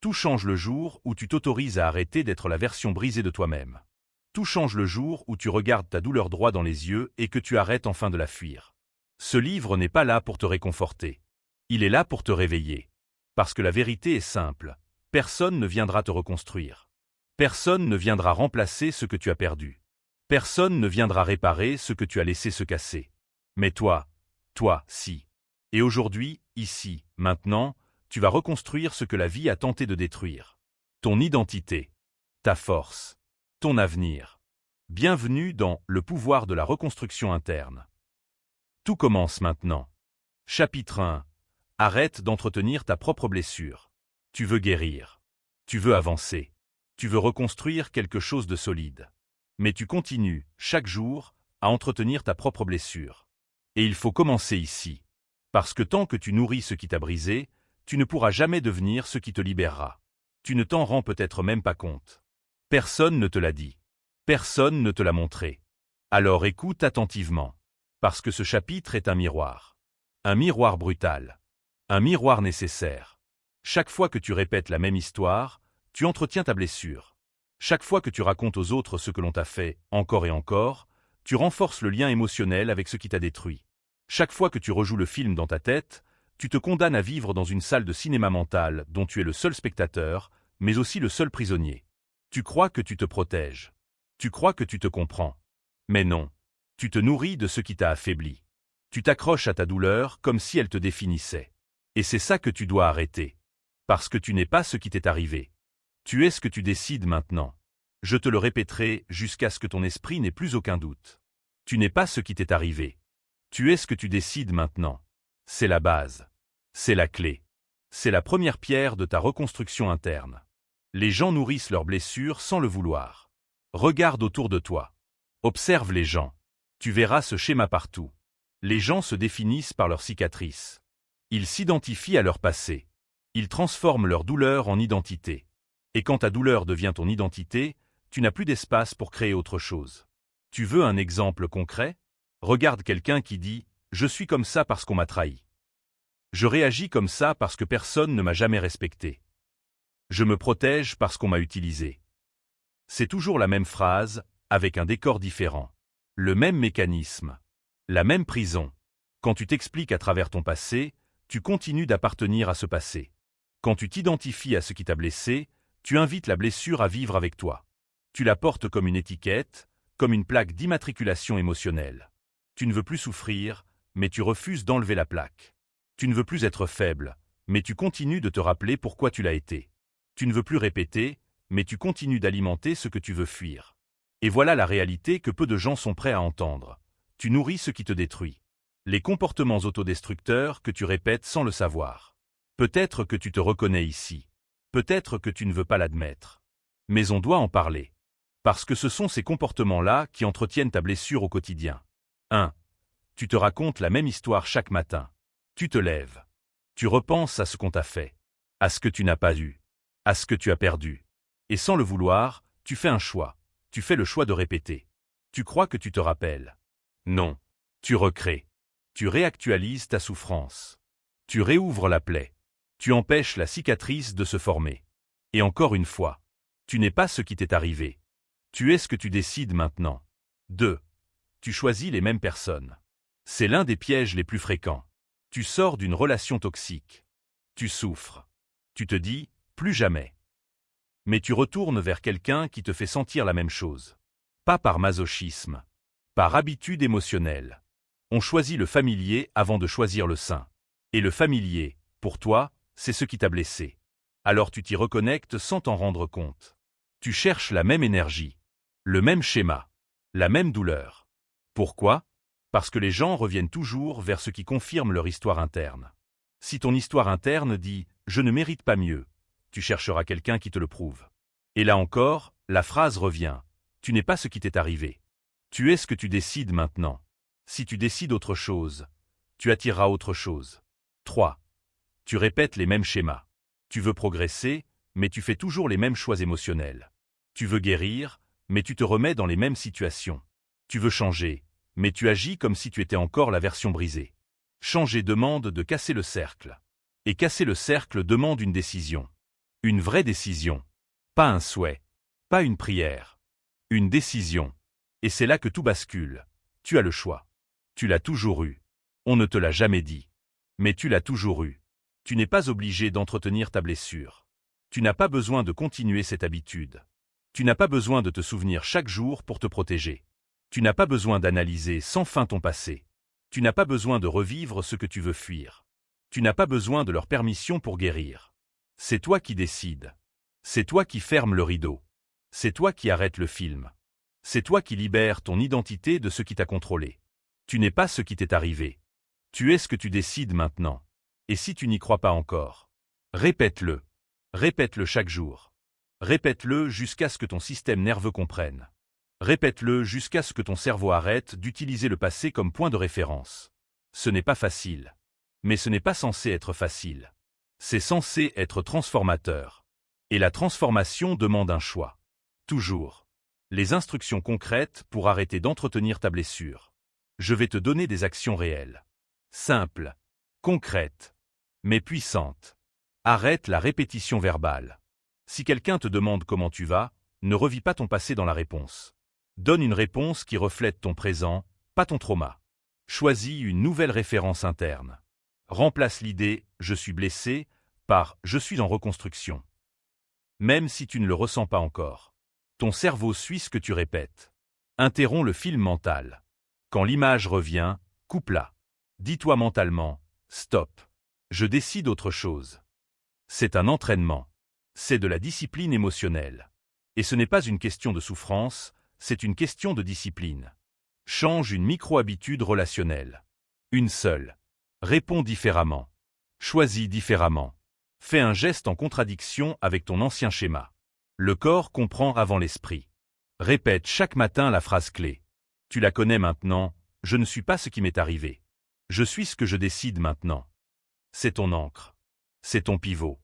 Tout change le jour où tu t'autorises à arrêter d'être la version brisée de toi-même. Tout change le jour où tu regardes ta douleur droit dans les yeux et que tu arrêtes enfin de la fuir. Ce livre n'est pas là pour te réconforter. Il est là pour te réveiller. Parce que la vérité est simple. Personne ne viendra te reconstruire. Personne ne viendra remplacer ce que tu as perdu. Personne ne viendra réparer ce que tu as laissé se casser. Mais toi, si. Et aujourd'hui, ici, maintenant, tu vas reconstruire ce que la vie a tenté de détruire. Ton identité, ta force, ton avenir. Bienvenue dans Le pouvoir de la reconstruction interne. Tout commence maintenant. Chapitre 1. Arrête d'entretenir ta propre blessure. Tu veux guérir. Tu veux avancer. Tu veux reconstruire quelque chose de solide. Mais tu continues, chaque jour, à entretenir ta propre blessure. Et il faut commencer ici. Parce que tant que tu nourris ce qui t'a brisé, tu ne pourras jamais devenir ce qui te libérera. Tu ne t'en rends peut-être même pas compte. Personne ne te l'a dit. Personne ne te l'a montré. Alors écoute attentivement. Parce que ce chapitre est un miroir. Un miroir brutal. Un miroir nécessaire. Chaque fois que tu répètes la même histoire, tu entretiens ta blessure. Chaque fois que tu racontes aux autres ce que l'on t'a fait, encore et encore, tu renforces le lien émotionnel avec ce qui t'a détruit. Chaque fois que tu rejoues le film dans ta tête, tu te condamnes à vivre dans une salle de cinéma mental dont tu es le seul spectateur, mais aussi le seul prisonnier. Tu crois que tu te protèges. Tu crois que tu te comprends. Mais non. Tu te nourris de ce qui t'a affaibli. Tu t'accroches à ta douleur comme si elle te définissait. Et c'est ça que tu dois arrêter. Parce que tu n'es pas ce qui t'est arrivé. Tu es ce que tu décides maintenant. Je te le répéterai jusqu'à ce que ton esprit n'ait plus aucun doute. Tu n'es pas ce qui t'est arrivé. Tu es ce que tu décides maintenant. C'est la base. C'est la clé. C'est la première pierre de ta reconstruction interne. Les gens nourrissent leurs blessures sans le vouloir. Regarde autour de toi. Observe les gens. Tu verras ce schéma partout. Les gens se définissent par leurs cicatrices. Ils s'identifient à leur passé. Ils transforment leur douleur en identité. Et quand ta douleur devient ton identité, tu n'as plus d'espace pour créer autre chose. Tu veux un exemple concret? Regarde quelqu'un qui dit « Je suis comme ça parce qu'on m'a trahi. Je réagis comme ça parce que personne ne m'a jamais respecté. Je me protège parce qu'on m'a utilisé. » C'est toujours la même phrase, avec un décor différent. Le même mécanisme. La même prison. Quand tu t'expliques à travers ton passé, tu continues d'appartenir à ce passé. Quand tu t'identifies à ce qui t'a blessé, tu invites la blessure à vivre avec toi. Tu la portes comme une étiquette, comme une plaque d'immatriculation émotionnelle. Tu ne veux plus souffrir, mais tu refuses d'enlever la plaque. Tu ne veux plus être faible, mais tu continues de te rappeler pourquoi tu l'as été. Tu ne veux plus répéter, mais tu continues d'alimenter ce que tu veux fuir. Et voilà la réalité que peu de gens sont prêts à entendre. Tu nourris ce qui te détruit. Les comportements autodestructeurs que tu répètes sans le savoir. Peut-être que tu te reconnais ici. Peut-être que tu ne veux pas l'admettre. Mais on doit en parler. Parce que ce sont ces comportements-là qui entretiennent ta blessure au quotidien. 1. Tu te racontes la même histoire chaque matin. Tu te lèves. Tu repenses à ce qu'on t'a fait. À ce que tu n'as pas eu. À ce que tu as perdu. Et sans le vouloir, tu fais un choix. Tu fais le choix de répéter. Tu crois que tu te rappelles. Non. Tu recrées. Tu réactualises ta souffrance. Tu réouvres la plaie. Tu empêches la cicatrice de se former. Et encore une fois, tu n'es pas ce qui t'est arrivé. Tu es ce que tu décides maintenant. 2. Tu choisis les mêmes personnes. C'est l'un des pièges les plus fréquents. Tu sors d'une relation toxique. Tu souffres. Tu te dis « plus jamais ». Mais tu retournes vers quelqu'un qui te fait sentir la même chose. Pas par masochisme. Par habitude émotionnelle. On choisit le familier avant de choisir le sain. Et le familier, pour toi, c'est ce qui t'a blessé. Alors tu t'y reconnectes sans t'en rendre compte. Tu cherches la même énergie. Le même schéma. La même douleur. Pourquoi? Parce que les gens reviennent toujours vers ce qui confirme leur histoire interne. Si ton histoire interne dit « je ne mérite pas mieux », tu chercheras quelqu'un qui te le prouve. Et là encore, la phrase revient « tu n'es pas ce qui t'est arrivé. Tu es ce que tu décides maintenant. Si tu décides autre chose, tu attireras autre chose. » 3. Tu répètes les mêmes schémas. Tu veux progresser, mais tu fais toujours les mêmes choix émotionnels. Tu veux guérir, mais tu te remets dans les mêmes situations. Tu veux changer, mais tu agis comme si tu étais encore la version brisée. Changer demande de casser le cercle. Et casser le cercle demande une décision. Une vraie décision. Pas un souhait. Pas une prière. Une décision. Et c'est là que tout bascule. Tu as le choix. Tu l'as toujours eu. On ne te l'a jamais dit. Mais tu l'as toujours eu. Tu n'es pas obligé d'entretenir ta blessure. Tu n'as pas besoin de continuer cette habitude. Tu n'as pas besoin de te souvenir chaque jour pour te protéger. Tu n'as pas besoin d'analyser sans fin ton passé. Tu n'as pas besoin de revivre ce que tu veux fuir. Tu n'as pas besoin de leur permission pour guérir. C'est toi qui décides. C'est toi qui fermes le rideau. C'est toi qui arrêtes le film. C'est toi qui libères ton identité de ce qui t'a contrôlé. Tu n'es pas ce qui t'est arrivé. Tu es ce que tu décides maintenant. Et si tu n'y crois pas encore, répète-le. Répète-le chaque jour. Répète-le jusqu'à ce que ton système nerveux comprenne. Répète-le jusqu'à ce que ton cerveau arrête d'utiliser le passé comme point de référence. Ce n'est pas facile. Mais ce n'est pas censé être facile. C'est censé être transformateur. Et la transformation demande un choix. Toujours. Les instructions concrètes pour arrêter d'entretenir ta blessure. Je vais te donner des actions réelles. Simples. Concrètes. Mais puissantes. Arrête la répétition verbale. Si quelqu'un te demande comment tu vas, ne revis pas ton passé dans la réponse. Donne une réponse qui reflète ton présent, pas ton trauma. Choisis une nouvelle référence interne. Remplace l'idée « je suis blessé » par « je suis en reconstruction ». Même si tu ne le ressens pas encore. Ton cerveau suit ce que tu répètes. Interromps le film mental. Quand l'image revient, coupe-la. Dis-toi mentalement « stop, je décide autre chose ». C'est un entraînement. C'est de la discipline émotionnelle. Et ce n'est pas une question de souffrance, c'est une question de discipline. Change une micro-habitude relationnelle. Une seule. Réponds différemment. Choisis différemment. Fais un geste en contradiction avec ton ancien schéma. Le corps comprend avant l'esprit. Répète chaque matin la phrase clé. Tu la connais maintenant, je ne suis pas ce qui m'est arrivé. Je suis ce que je décide maintenant. C'est ton ancre. C'est ton pivot.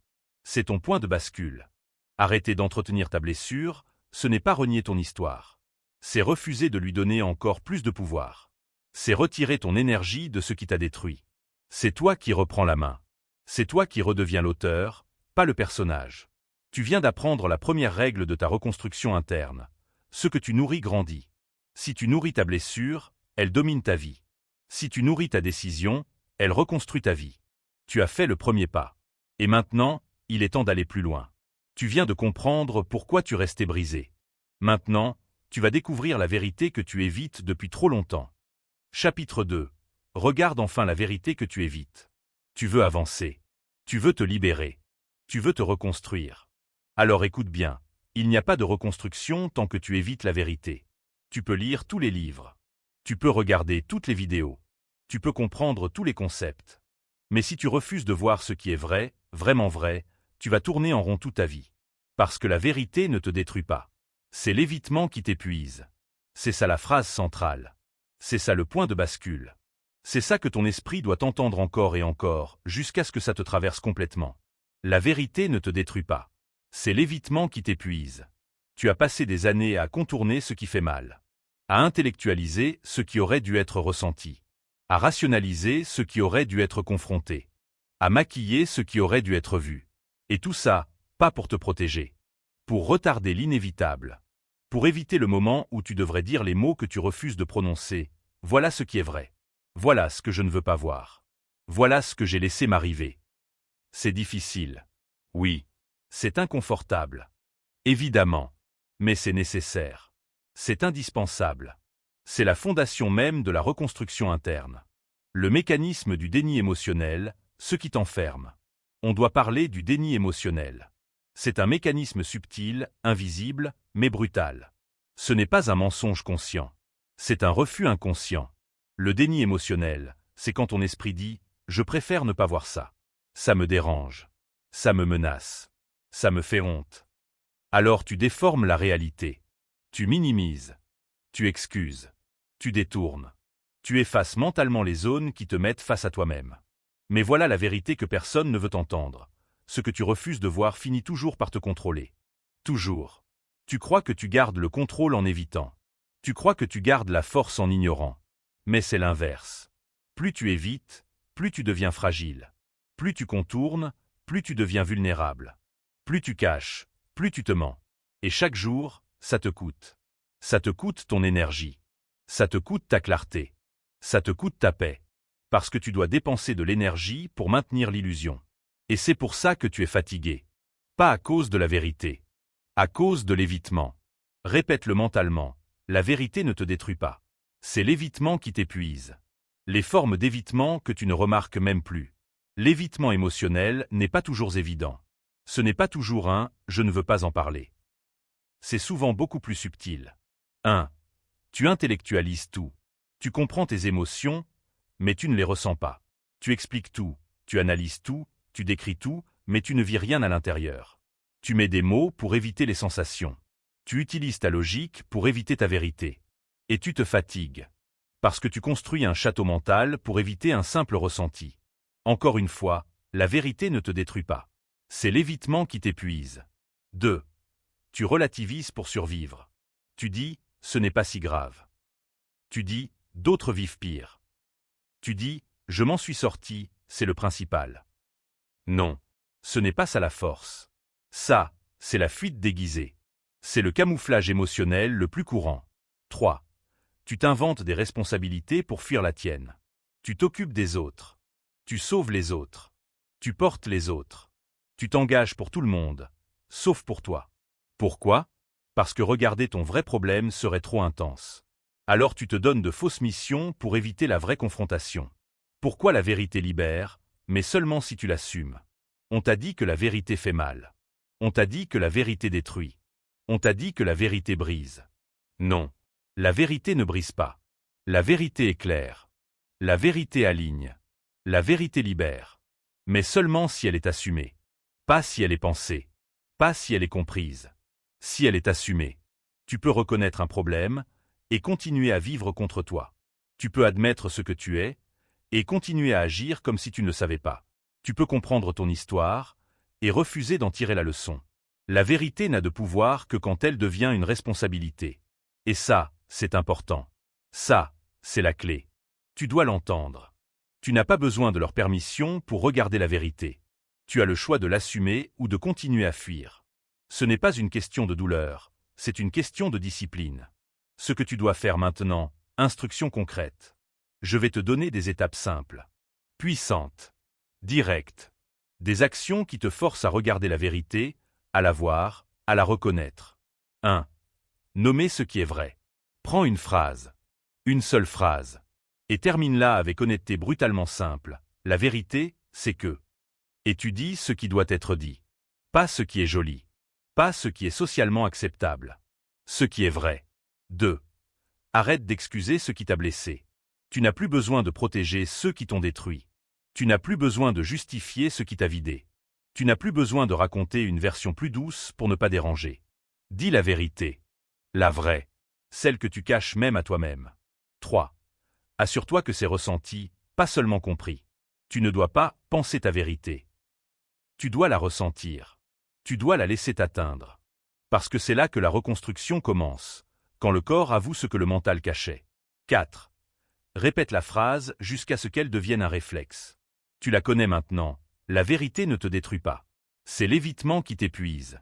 C'est ton point de bascule. Arrêter d'entretenir ta blessure, ce n'est pas renier ton histoire. C'est refuser de lui donner encore plus de pouvoir. C'est retirer ton énergie de ce qui t'a détruit. C'est toi qui reprends la main. C'est toi qui redeviens l'auteur, pas le personnage. Tu viens d'apprendre la première règle de ta reconstruction interne. Ce que tu nourris grandit. Si tu nourris ta blessure, elle domine ta vie. Si tu nourris ta décision, elle reconstruit ta vie. Tu as fait le premier pas. Et maintenant, il est temps d'aller plus loin. Tu viens de comprendre pourquoi tu restais brisé. Maintenant, tu vas découvrir la vérité que tu évites depuis trop longtemps. Chapitre 2. Regarde enfin la vérité que tu évites. Tu veux avancer. Tu veux te libérer. Tu veux te reconstruire. Alors écoute bien, il n'y a pas de reconstruction tant que tu évites la vérité. Tu peux lire tous les livres. Tu peux regarder toutes les vidéos. Tu peux comprendre tous les concepts. Mais si tu refuses de voir ce qui est vrai, vraiment vrai, tu vas tourner en rond toute ta vie. Parce que la vérité ne te détruit pas. C'est l'évitement qui t'épuise. C'est ça la phrase centrale. C'est ça le point de bascule. C'est ça que ton esprit doit entendre encore et encore, jusqu'à ce que ça te traverse complètement. La vérité ne te détruit pas. C'est l'évitement qui t'épuise. Tu as passé des années à contourner ce qui fait mal. À intellectualiser ce qui aurait dû être ressenti. À rationaliser ce qui aurait dû être confronté. À maquiller ce qui aurait dû être vu. Et tout ça, pas pour te protéger. Pour retarder l'inévitable. Pour éviter le moment où tu devrais dire les mots que tu refuses de prononcer. Voilà ce qui est vrai. Voilà ce que je ne veux pas voir. Voilà ce que j'ai laissé m'arriver. C'est difficile. Oui. C'est inconfortable. Évidemment. Mais c'est nécessaire. C'est indispensable. C'est la fondation même de la reconstruction interne. Le mécanisme du déni émotionnel, ce qui t'enferme. On doit parler du déni émotionnel. C'est un mécanisme subtil, invisible, mais brutal. Ce n'est pas un mensonge conscient. C'est un refus inconscient. Le déni émotionnel, c'est quand ton esprit dit « je préfère ne pas voir ça. Ça me dérange. Ça me menace. Ça me fait honte. » Alors tu déformes la réalité. Tu minimises. Tu excuses. Tu détournes. Tu effaces mentalement les zones qui te mettent face à toi-même. Mais voilà la vérité que personne ne veut entendre. Ce que tu refuses de voir finit toujours par te contrôler. Toujours. Tu crois que tu gardes le contrôle en évitant. Tu crois que tu gardes la force en ignorant. Mais c'est l'inverse. Plus tu évites, plus tu deviens fragile. Plus tu contournes, plus tu deviens vulnérable. Plus tu caches, plus tu te mens. Et chaque jour, ça te coûte. Ça te coûte ton énergie. Ça te coûte ta clarté. Ça te coûte ta paix. Parce que tu dois dépenser de l'énergie pour maintenir l'illusion. Et c'est pour ça que tu es fatigué. Pas à cause de la vérité. À cause de l'évitement. Répète-le mentalement. La vérité ne te détruit pas. C'est l'évitement qui t'épuise. Les formes d'évitement que tu ne remarques même plus. L'évitement émotionnel n'est pas toujours évident. Ce n'est pas toujours un « je ne veux pas en parler ». C'est souvent beaucoup plus subtil. 1. Tu intellectualises tout. Tu comprends tes émotions, mais tu ne les ressens pas. Tu expliques tout, tu analyses tout, tu décris tout, mais tu ne vis rien à l'intérieur. Tu mets des mots pour éviter les sensations. Tu utilises ta logique pour éviter ta vérité. Et tu te fatigues. Parce que tu construis un château mental pour éviter un simple ressenti. Encore une fois, la vérité ne te détruit pas. C'est l'évitement qui t'épuise. 2. Tu relativises pour survivre. Tu dis, ce n'est pas si grave. Tu dis, d'autres vivent pire. Tu dis, je m'en suis sorti, c'est le principal. Non. Ce n'est pas ça la force. Ça, c'est la fuite déguisée. C'est le camouflage émotionnel le plus courant. 3. Tu t'inventes des responsabilités pour fuir la tienne. Tu t'occupes des autres. Tu sauves les autres. Tu portes les autres. Tu t'engages pour tout le monde, sauf pour toi. Pourquoi? Parce que regarder ton vrai problème serait trop intense. Alors tu te donnes de fausses missions pour éviter la vraie confrontation. Pourquoi la vérité libère, mais seulement si tu l'assumes? On t'a dit que la vérité fait mal. On t'a dit que la vérité détruit. On t'a dit que la vérité brise. Non. La vérité ne brise pas. La vérité éclaire. La vérité aligne. La vérité libère. Mais seulement si elle est assumée. Pas si elle est pensée. Pas si elle est comprise. Si elle est assumée. Tu peux reconnaître un problème et continuer à vivre contre toi. Tu peux admettre ce que tu es et continuer à agir comme si tu ne le savais pas. Tu peux comprendre ton histoire et refuser d'en tirer la leçon. La vérité n'a de pouvoir que quand elle devient une responsabilité. Et ça, c'est important. Ça, c'est la clé. Tu dois l'entendre. Tu n'as pas besoin de leur permission pour regarder la vérité. Tu as le choix de l'assumer ou de continuer à fuir. Ce n'est pas une question de douleur, c'est une question de discipline. Ce que tu dois faire maintenant, instruction concrète. Je vais te donner des étapes simples, puissantes, directes. Des actions qui te forcent à regarder la vérité, à la voir, à la reconnaître. 1. Nommer ce qui est vrai. Prends une phrase. Une seule phrase. Et termine-la avec honnêteté brutalement simple. La vérité, c'est que. Et tu dis ce qui doit être dit. Pas ce qui est joli. Pas ce qui est socialement acceptable. Ce qui est vrai. 2. Arrête d'excuser ce qui t'a blessé. Tu n'as plus besoin de protéger ceux qui t'ont détruit. Tu n'as plus besoin de justifier ce qui t'a vidé. Tu n'as plus besoin de raconter une version plus douce pour ne pas déranger. Dis la vérité. La vraie. Celle que tu caches même à toi-même. 3. Assure-toi que c'est ressenti, pas seulement compris. Tu ne dois pas penser ta vérité. Tu dois la ressentir. Tu dois la laisser t'atteindre. Parce que c'est là que la reconstruction commence, quand le corps avoue ce que le mental cachait. 4. Répète la phrase jusqu'à ce qu'elle devienne un réflexe. Tu la connais maintenant, la vérité ne te détruit pas. C'est l'évitement qui t'épuise.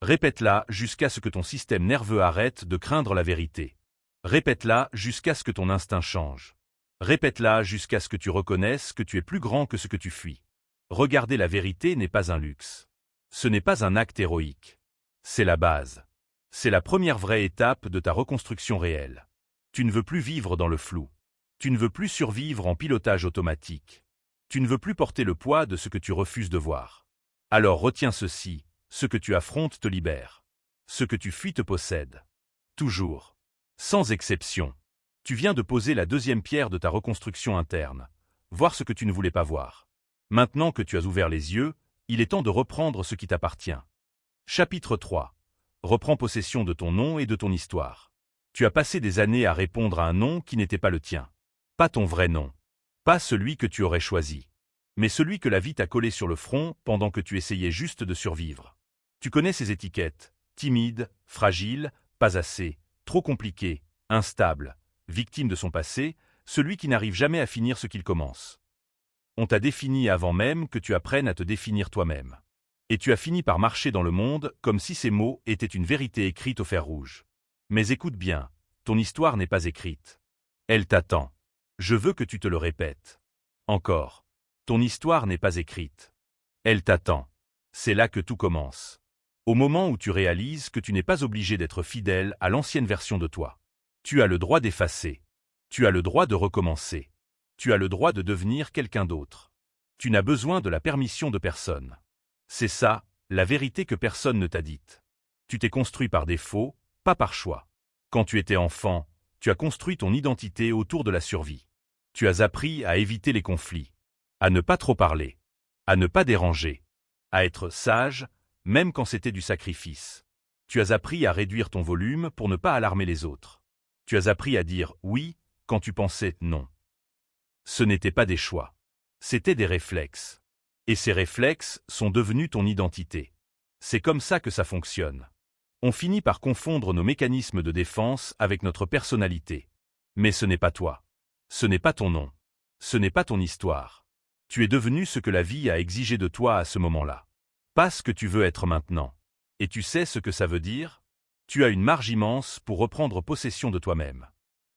Répète-la jusqu'à ce que ton système nerveux arrête de craindre la vérité. Répète-la jusqu'à ce que ton instinct change. Répète-la jusqu'à ce que tu reconnaisses que tu es plus grand que ce que tu fuis. Regarder la vérité n'est pas un luxe. Ce n'est pas un acte héroïque. C'est la base. C'est la première vraie étape de ta reconstruction réelle. Tu ne veux plus vivre dans le flou. Tu ne veux plus survivre en pilotage automatique. Tu ne veux plus porter le poids de ce que tu refuses de voir. Alors retiens ceci, ce que tu affrontes te libère. Ce que tu fuis te possède. Toujours. Sans exception. Tu viens de poser la deuxième pierre de ta reconstruction interne. Voir ce que tu ne voulais pas voir. Maintenant que tu as ouvert les yeux, il est temps de reprendre ce qui t'appartient. Chapitre 3. Reprends possession de ton nom et de ton histoire. Tu as passé des années à répondre à un nom qui n'était pas le tien. Pas ton vrai nom. Pas celui que tu aurais choisi. Mais celui que la vie t'a collé sur le front pendant que tu essayais juste de survivre. Tu connais ces étiquettes. Timide, fragile, pas assez, trop compliqué, instable, victime de son passé, celui qui n'arrive jamais à finir ce qu'il commence. On t'a défini avant même que tu apprennes à te définir toi-même. Et tu as fini par marcher dans le monde comme si ces mots étaient une vérité écrite au fer rouge. Mais écoute bien, ton histoire n'est pas écrite. Elle t'attend. Je veux que tu te le répètes. Encore. Ton histoire n'est pas écrite. Elle t'attend. C'est là que tout commence. Au moment où tu réalises que tu n'es pas obligé d'être fidèle à l'ancienne version de toi. Tu as le droit d'effacer. Tu as le droit de recommencer. Tu as le droit de devenir quelqu'un d'autre. Tu n'as besoin de la permission de personne. C'est ça, la vérité que personne ne t'a dite. Tu t'es construit par défaut, pas par choix. Quand tu étais enfant, tu as construit ton identité autour de la survie. Tu as appris à éviter les conflits, à ne pas trop parler, à ne pas déranger, à être sage, même quand c'était du sacrifice. Tu as appris à réduire ton volume pour ne pas alarmer les autres. Tu as appris à dire oui quand tu pensais non. Ce n'étaient pas des choix. C'étaient des réflexes. Et ces réflexes sont devenus ton identité. C'est comme ça que ça fonctionne. On finit par confondre nos mécanismes de défense avec notre personnalité. Mais ce n'est pas toi. Ce n'est pas ton nom. Ce n'est pas ton histoire. Tu es devenu ce que la vie a exigé de toi à ce moment-là. Pas ce que tu veux être maintenant. Et tu sais ce que ça veut dire? Tu as une marge immense pour reprendre possession de toi-même.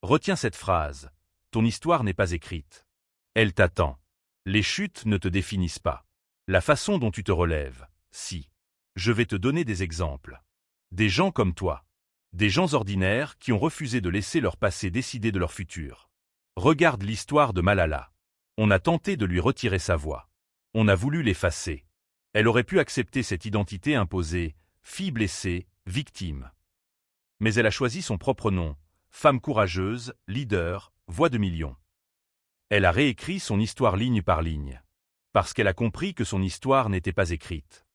Retiens cette phrase. Ton histoire n'est pas écrite. Elle t'attend. Les chutes ne te définissent pas. La façon dont tu te relèves, si. Je vais te donner des exemples. Des gens comme toi. Des gens ordinaires qui ont refusé de laisser leur passé décider de leur futur. Regarde l'histoire de Malala. On a tenté de lui retirer sa voix. On a voulu l'effacer. Elle aurait pu accepter cette identité imposée, fille blessée, victime. Mais elle a choisi son propre nom, femme courageuse, leader, voix de millions. Elle a réécrit son histoire ligne par ligne. Parce qu'elle a compris que son histoire n'était pas écrite.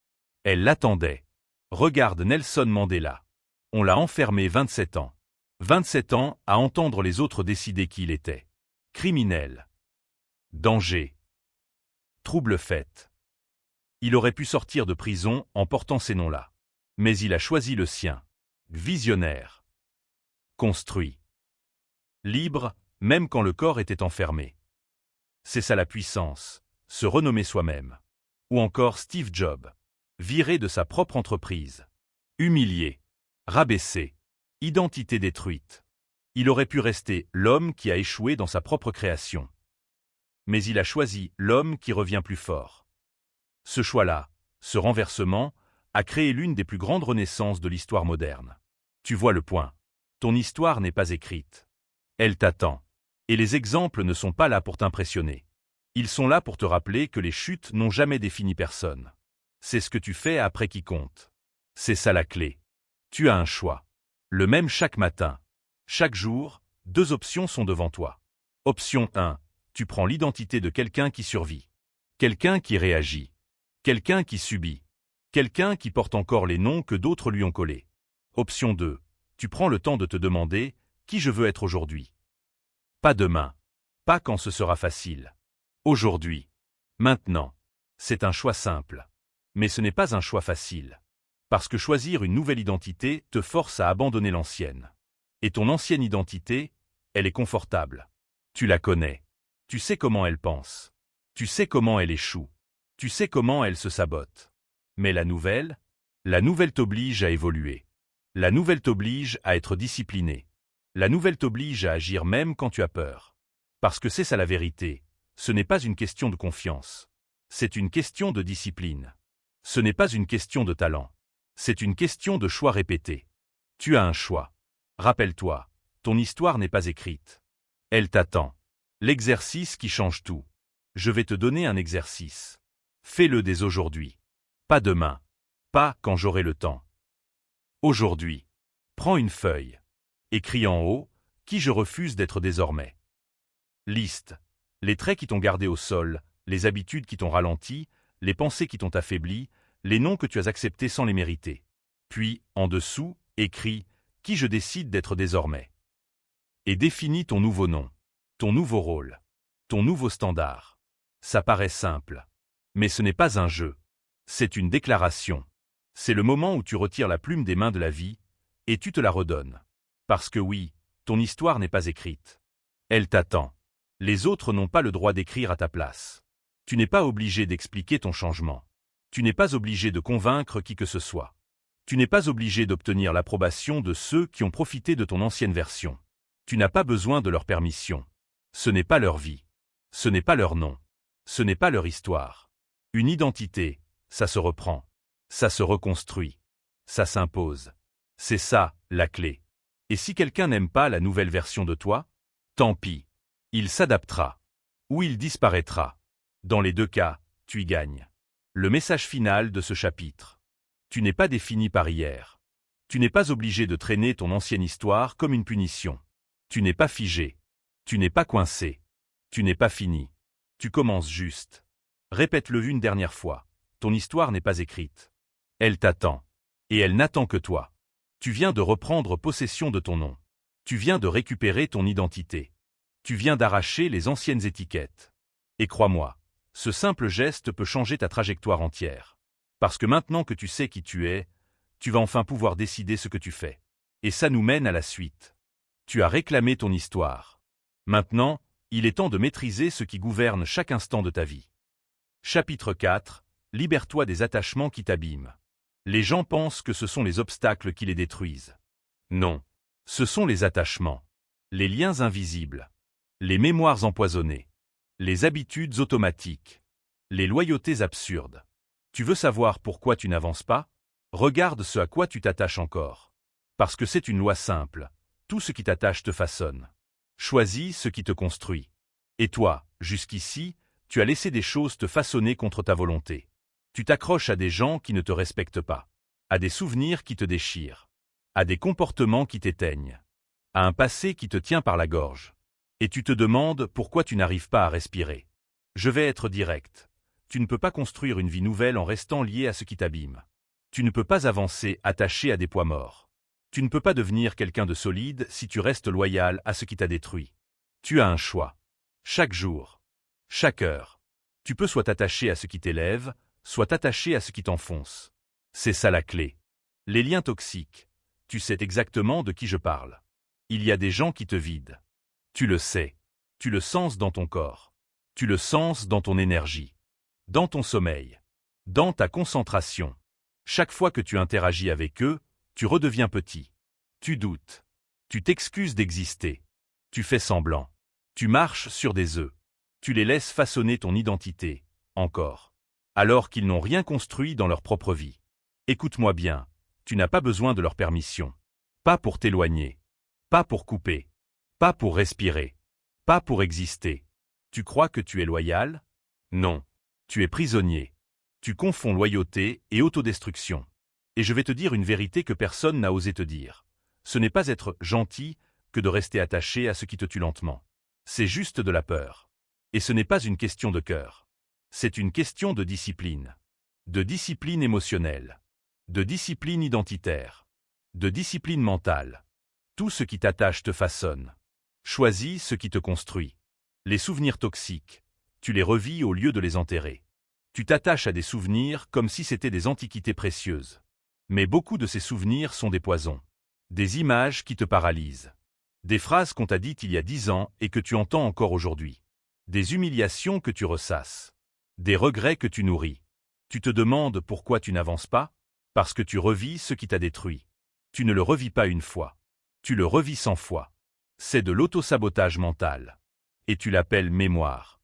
Elle l'attendait. Regarde Nelson Mandela. On l'a enfermé 27 ans. 27 ans à entendre les autres décider qui il était. Criminel. Danger. Trouble fait. Il aurait pu sortir de prison en portant ces noms-là. Mais il a choisi le sien. Visionnaire. Construit. Libre, même quand le corps était enfermé. C'est ça la puissance, se renommer soi-même. Ou encore Steve Jobs. Viré de sa propre entreprise. Humilié. Rabaissé. Identité détruite. Il aurait pu rester l'homme qui a échoué dans sa propre création. Mais il a choisi l'homme qui revient plus fort. Ce choix-là, ce renversement, a créé l'une des plus grandes renaissances de l'histoire moderne. Tu vois le point. Ton histoire n'est pas écrite. Elle t'attend. Et les exemples ne sont pas là pour t'impressionner. Ils sont là pour te rappeler que les chutes n'ont jamais défini personne. C'est ce que tu fais après qui compte. C'est ça la clé. Tu as un choix. Le même chaque matin. Chaque jour, 2 options sont devant toi. Option 1. Tu prends l'identité de quelqu'un qui survit. Quelqu'un qui réagit. Quelqu'un qui subit. Quelqu'un qui porte encore les noms que d'autres lui ont collés. Option 2. Tu prends le temps de te demander qui je veux être aujourd'hui. Pas demain. Pas quand ce sera facile. Aujourd'hui. Maintenant. C'est un choix simple. Mais ce n'est pas un choix facile. Parce que choisir une nouvelle identité te force à abandonner l'ancienne. Et ton ancienne identité, elle est confortable. Tu la connais. Tu sais comment elle pense. Tu sais comment elle échoue. Tu sais comment elle se sabote. Mais la nouvelle t'oblige à évoluer. La nouvelle t'oblige à être discipliné. La nouvelle t'oblige à agir même quand tu as peur. Parce que c'est ça la vérité. Ce n'est pas une question de confiance. C'est une question de discipline. Ce n'est pas une question de talent. C'est une question de choix répétés. Tu as un choix. Rappelle-toi, ton histoire n'est pas écrite. Elle t'attend. L'exercice qui change tout. Je vais te donner un exercice. Fais-le dès aujourd'hui. Pas demain. Pas quand j'aurai le temps. Aujourd'hui. Prends une feuille. Écris en haut, qui je refuse d'être désormais. Liste. Les traits qui t'ont gardé au sol, les habitudes qui t'ont ralenti, les pensées qui t'ont affaibli, les noms que tu as acceptés sans les mériter. Puis, en dessous, écris « Qui je décide d'être désormais ». Et définis ton nouveau nom, ton nouveau rôle, ton nouveau standard. Ça paraît simple. Mais ce n'est pas un jeu. C'est une déclaration. C'est le moment où tu retires la plume des mains de la vie et tu te la redonnes. Parce que oui, ton histoire n'est pas écrite. Elle t'attend. Les autres n'ont pas le droit d'écrire à ta place. Tu n'es pas obligé d'expliquer ton changement. Tu n'es pas obligé de convaincre qui que ce soit. Tu n'es pas obligé d'obtenir l'approbation de ceux qui ont profité de ton ancienne version. Tu n'as pas besoin de leur permission. Ce n'est pas leur vie. Ce n'est pas leur nom. Ce n'est pas leur histoire. Une identité, ça se reprend. Ça se reconstruit. Ça s'impose. C'est ça, la clé. Et si quelqu'un n'aime pas la nouvelle version de toi, tant pis. Il s'adaptera. Ou il disparaîtra. Dans les deux cas, tu y gagnes. Le message final de ce chapitre. Tu n'es pas défini par hier. Tu n'es pas obligé de traîner ton ancienne histoire comme une punition. Tu n'es pas figé. Tu n'es pas coincé. Tu n'es pas fini. Tu commences juste. Répète-le une dernière fois. Ton histoire n'est pas écrite. Elle t'attend. Et elle n'attend que toi. Tu viens de reprendre possession de ton nom. Tu viens de récupérer ton identité. Tu viens d'arracher les anciennes étiquettes. Et crois-moi, ce simple geste peut changer ta trajectoire entière. Parce que maintenant que tu sais qui tu es, tu vas enfin pouvoir décider ce que tu fais. Et ça nous mène à la suite. Tu as réclamé ton histoire. Maintenant, il est temps de maîtriser ce qui gouverne chaque instant de ta vie. Chapitre 4. Libère-toi des attachements qui t'abîment. Les gens pensent que ce sont les obstacles qui les détruisent. Non. Ce sont les attachements. Les liens invisibles. Les mémoires empoisonnées. Les habitudes automatiques. Les loyautés absurdes. Tu veux savoir pourquoi tu n'avances pas? Regarde ce à quoi tu t'attaches encore. Parce que c'est une loi simple. Tout ce qui t'attache te façonne. Choisis ce qui te construit. Et toi, jusqu'ici, tu as laissé des choses te façonner contre ta volonté. Tu t'accroches à des gens qui ne te respectent pas. À des souvenirs qui te déchirent. À des comportements qui t'éteignent. À un passé qui te tient par la gorge. Et tu te demandes pourquoi tu n'arrives pas à respirer. Je vais être direct. Tu ne peux pas construire une vie nouvelle en restant lié à ce qui t'abîme. Tu ne peux pas avancer attaché à des poids morts. Tu ne peux pas devenir quelqu'un de solide si tu restes loyal à ce qui t'a détruit. Tu as un choix. Chaque jour. Chaque heure. Tu peux soit t'attacher à ce qui t'élève, soit t'attacher à ce qui t'enfonce. C'est ça la clé. Les liens toxiques. Tu sais exactement de qui je parle. Il y a des gens qui te vident. Tu le sais. Tu le sens dans ton corps. Tu le sens dans ton énergie. Dans ton sommeil. Dans ta concentration. Chaque fois que tu interagis avec eux, tu redeviens petit. Tu doutes. Tu t'excuses d'exister. Tu fais semblant. Tu marches sur des œufs. Tu les laisses façonner ton identité, encore. Alors qu'ils n'ont rien construit dans leur propre vie. Écoute-moi bien, tu n'as pas besoin de leur permission. Pas pour t'éloigner. Pas pour couper. Pas pour respirer. Pas pour exister. Tu crois que tu es loyal? Non. Tu es prisonnier. Tu confonds loyauté et autodestruction. Et je vais te dire une vérité que personne n'a osé te dire. Ce n'est pas être gentil que de rester attaché à ce qui te tue lentement. C'est juste de la peur. Et ce n'est pas une question de cœur. C'est une question de discipline. De discipline émotionnelle. De discipline identitaire. De discipline mentale. Tout ce qui t'attache te façonne. Choisis ce qui te construit. Les souvenirs toxiques, tu les revis au lieu de les enterrer. Tu t'attaches à des souvenirs comme si c'étaient des antiquités précieuses. Mais beaucoup de ces souvenirs sont des poisons. Des images qui te paralysent. Des phrases qu'on t'a dites il y a 10 ans et que tu entends encore aujourd'hui. Des humiliations que tu ressasses. Des regrets que tu nourris. Tu te demandes pourquoi tu n'avances pas? Parce que tu revis ce qui t'a détruit. Tu ne le revis pas une fois. Tu le revis 100 fois. C'est de l'autosabotage mental. Et tu l'appelles mémoire.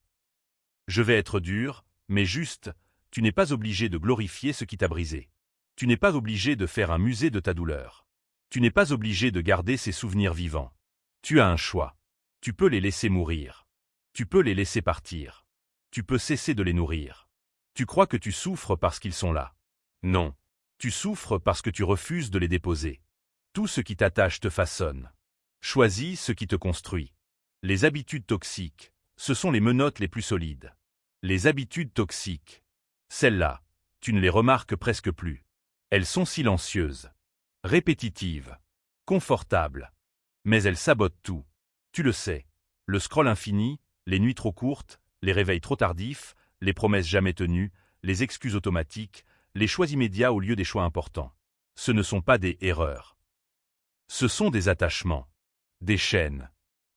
Je vais être dur, mais juste, tu n'es pas obligé de glorifier ce qui t'a brisé. Tu n'es pas obligé de faire un musée de ta douleur. Tu n'es pas obligé de garder ces souvenirs vivants. Tu as un choix. Tu peux les laisser mourir. Tu peux les laisser partir. Tu peux cesser de les nourrir. Tu crois que tu souffres parce qu'ils sont là. Non. Tu souffres parce que tu refuses de les déposer. Tout ce qui t'attache te façonne. Choisis ce qui te construit. Les habitudes toxiques, ce sont les menottes les plus solides. Les habitudes toxiques. Celles-là, tu ne les remarques presque plus. Elles sont silencieuses, répétitives, confortables. Mais elles sabotent tout. Tu le sais. Le scroll infini, les nuits trop courtes, les réveils trop tardifs, les promesses jamais tenues, les excuses automatiques, les choix immédiats au lieu des choix importants. Ce ne sont pas des erreurs. Ce sont des attachements, des chaînes,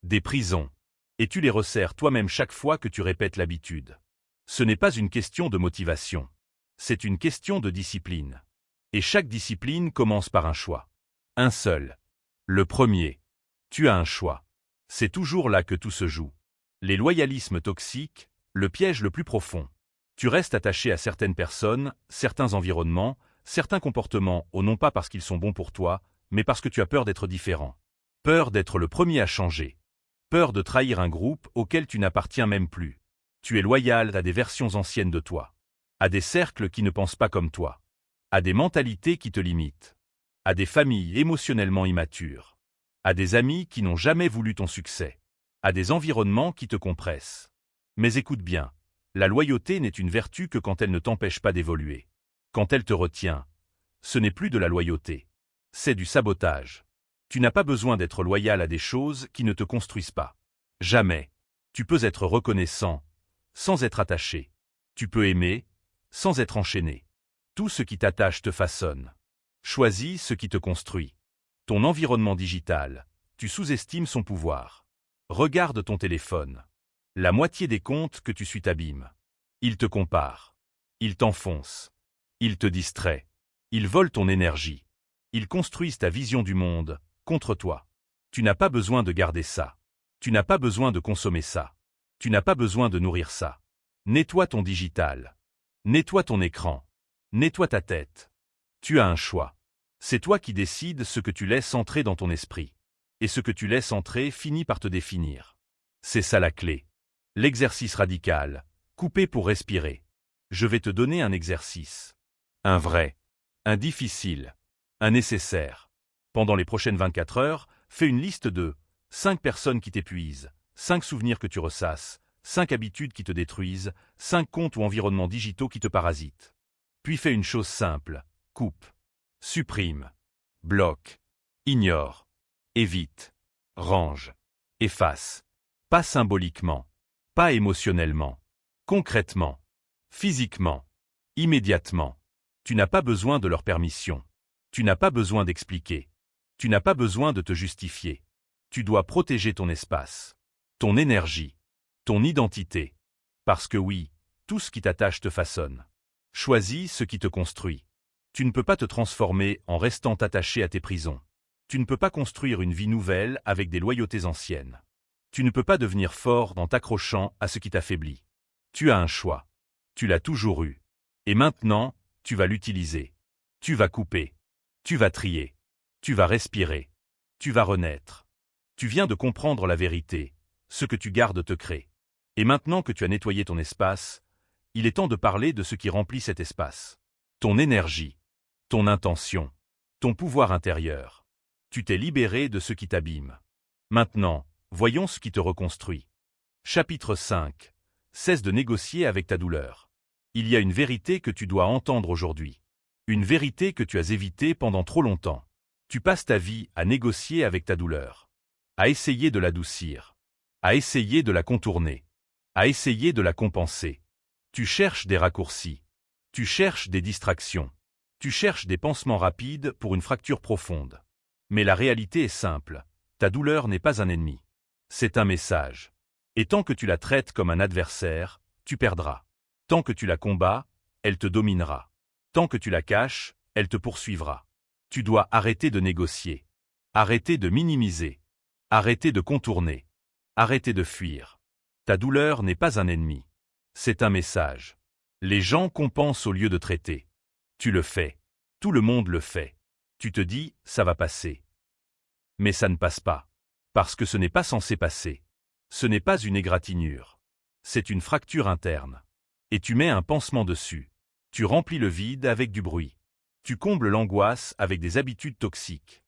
des prisons. Et tu les resserres toi-même chaque fois que tu répètes l'habitude. Ce n'est pas une question de motivation. C'est une question de discipline. Et chaque discipline commence par un choix. Un seul. Le premier. Tu as un choix. C'est toujours là que tout se joue. Les loyalismes toxiques, le piège le plus profond. Tu restes attaché à certaines personnes, certains environnements, certains comportements, non pas parce qu'ils sont bons pour toi, mais parce que tu as peur d'être différent. Peur d'être le premier à changer. Peur de trahir un groupe auquel tu n'appartiens même plus. Tu es loyal à des versions anciennes de toi. À des cercles qui ne pensent pas comme toi. À des mentalités qui te limitent. À des familles émotionnellement immatures. À des amis qui n'ont jamais voulu ton succès. À des environnements qui te compressent. Mais écoute bien, la loyauté n'est une vertu que quand elle ne t'empêche pas d'évoluer. Quand elle te retient, ce n'est plus de la loyauté. C'est du sabotage. Tu n'as pas besoin d'être loyal à des choses qui ne te construisent pas. Jamais. Tu peux être reconnaissant, sans être attaché. Tu peux aimer, sans être enchaîné. Tout ce qui t'attache te façonne. Choisis ce qui te construit. Ton environnement digital, tu sous-estimes son pouvoir. Regarde ton téléphone. La moitié des comptes que tu suis t'abîme. Il te compare. Il t'enfonce. Il te distrait. Il vole ton énergie. Ils construisent ta vision du monde, contre toi. Tu n'as pas besoin de garder ça. Tu n'as pas besoin de consommer ça. Tu n'as pas besoin de nourrir ça. Nettoie ton digital. Nettoie ton écran. Nettoie ta tête. Tu as un choix. C'est toi qui décides ce que tu laisses entrer dans ton esprit. Et ce que tu laisses entrer finit par te définir. C'est ça la clé. L'exercice radical. Couper pour respirer. Je vais te donner un exercice. Un vrai. Un difficile. Un nécessaire. Pendant les prochaines 24 heures, fais une liste de 5 personnes qui t'épuisent, 5 souvenirs que tu ressasses, 5 habitudes qui te détruisent, 5 comptes ou environnements digitaux qui te parasitent. Puis fais une chose simple. Coupe. Supprime. Bloque. Ignore. Évite. Range. Efface. Pas symboliquement. Pas émotionnellement. Concrètement. Physiquement. Immédiatement. Tu n'as pas besoin de leur permission. Tu n'as pas besoin d'expliquer. Tu n'as pas besoin de te justifier. Tu dois protéger ton espace. Ton énergie. Ton identité. Parce que oui, tout ce qui t'attache te façonne. Choisis ce qui te construit. Tu ne peux pas te transformer en restant attaché à tes prisons. Tu ne peux pas construire une vie nouvelle avec des loyautés anciennes. Tu ne peux pas devenir fort en t'accrochant à ce qui t'affaiblit. Tu as un choix. Tu l'as toujours eu. Et maintenant, tu vas l'utiliser. Tu vas couper. Tu vas trier. Tu vas respirer. Tu vas renaître. Tu viens de comprendre la vérité. Ce que tu gardes te crée. Et maintenant que tu as nettoyé ton espace, il est temps de parler de ce qui remplit cet espace. Ton énergie. Ton intention. Ton pouvoir intérieur. Tu t'es libéré de ce qui t'abîme. Maintenant, voyons ce qui te reconstruit. Chapitre 5. Cesse de négocier avec ta douleur. Il y a une vérité que tu dois entendre aujourd'hui. Une vérité que tu as évitée pendant trop longtemps. Tu passes ta vie à négocier avec ta douleur. À essayer de l'adoucir. À essayer de la contourner. À essayer de la compenser. Tu cherches des raccourcis. Tu cherches des distractions. Tu cherches des pansements rapides pour une fracture profonde. Mais la réalité est simple. Ta douleur n'est pas un ennemi. C'est un message. Et tant que tu la traites comme un adversaire, tu perdras. Tant que tu la combats, elle te dominera. Tant que tu la caches, elle te poursuivra. Tu dois arrêter de négocier. Arrêter de minimiser. Arrêter de contourner. Arrêter de fuir. Ta douleur n'est pas un ennemi. C'est un message. Les gens compensent au lieu de traiter. Tu le fais. Tout le monde le fait. Tu te dis, ça va passer. Mais ça ne passe pas. Parce que ce n'est pas censé passer. Ce n'est pas une égratignure. C'est une fracture interne. Et tu mets un pansement dessus. Tu remplis le vide avec du bruit. Tu combles l'angoisse avec des habitudes toxiques.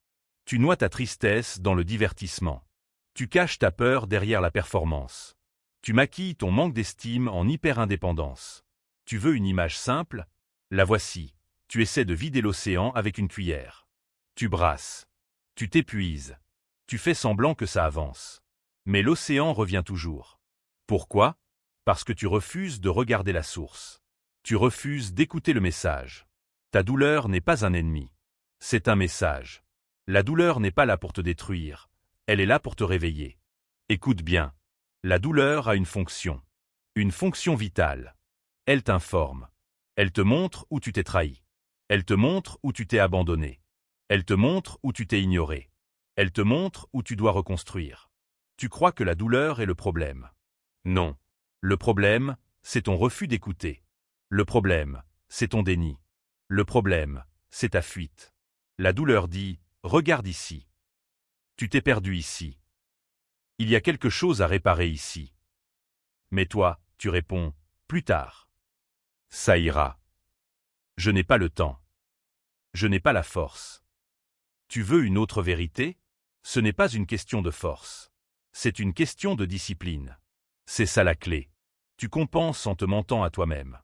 Tu noies ta tristesse dans le divertissement. Tu caches ta peur derrière la performance. Tu maquilles ton manque d'estime en hyper-indépendance. Tu veux une image simple? La voici. Tu essaies de vider l'océan avec une cuillère. Tu brasses. Tu t'épuises. Tu fais semblant que ça avance. Mais l'océan revient toujours. Pourquoi? Parce que tu refuses de regarder la source. Tu refuses d'écouter le message. Ta douleur n'est pas un ennemi. C'est un message. La douleur n'est pas là pour te détruire. Elle est là pour te réveiller. Écoute bien. La douleur a une fonction. Une fonction vitale. Elle t'informe. Elle te montre où tu t'es trahi. Elle te montre où tu t'es abandonné. Elle te montre où tu t'es ignoré. Elle te montre où tu dois reconstruire. Tu crois que la douleur est le problème. Non. Le problème, c'est ton refus d'écouter. Le problème, c'est ton déni. Le problème, c'est ta fuite. La douleur dit, regarde ici. Tu t'es perdu ici. Il y a quelque chose à réparer ici. Mais toi, tu réponds, plus tard. Ça ira. Je n'ai pas le temps. Je n'ai pas la force. Tu veux une autre vérité? Ce n'est pas une question de force. C'est une question de discipline. C'est ça la clé. Tu compenses en te mentant à toi-même.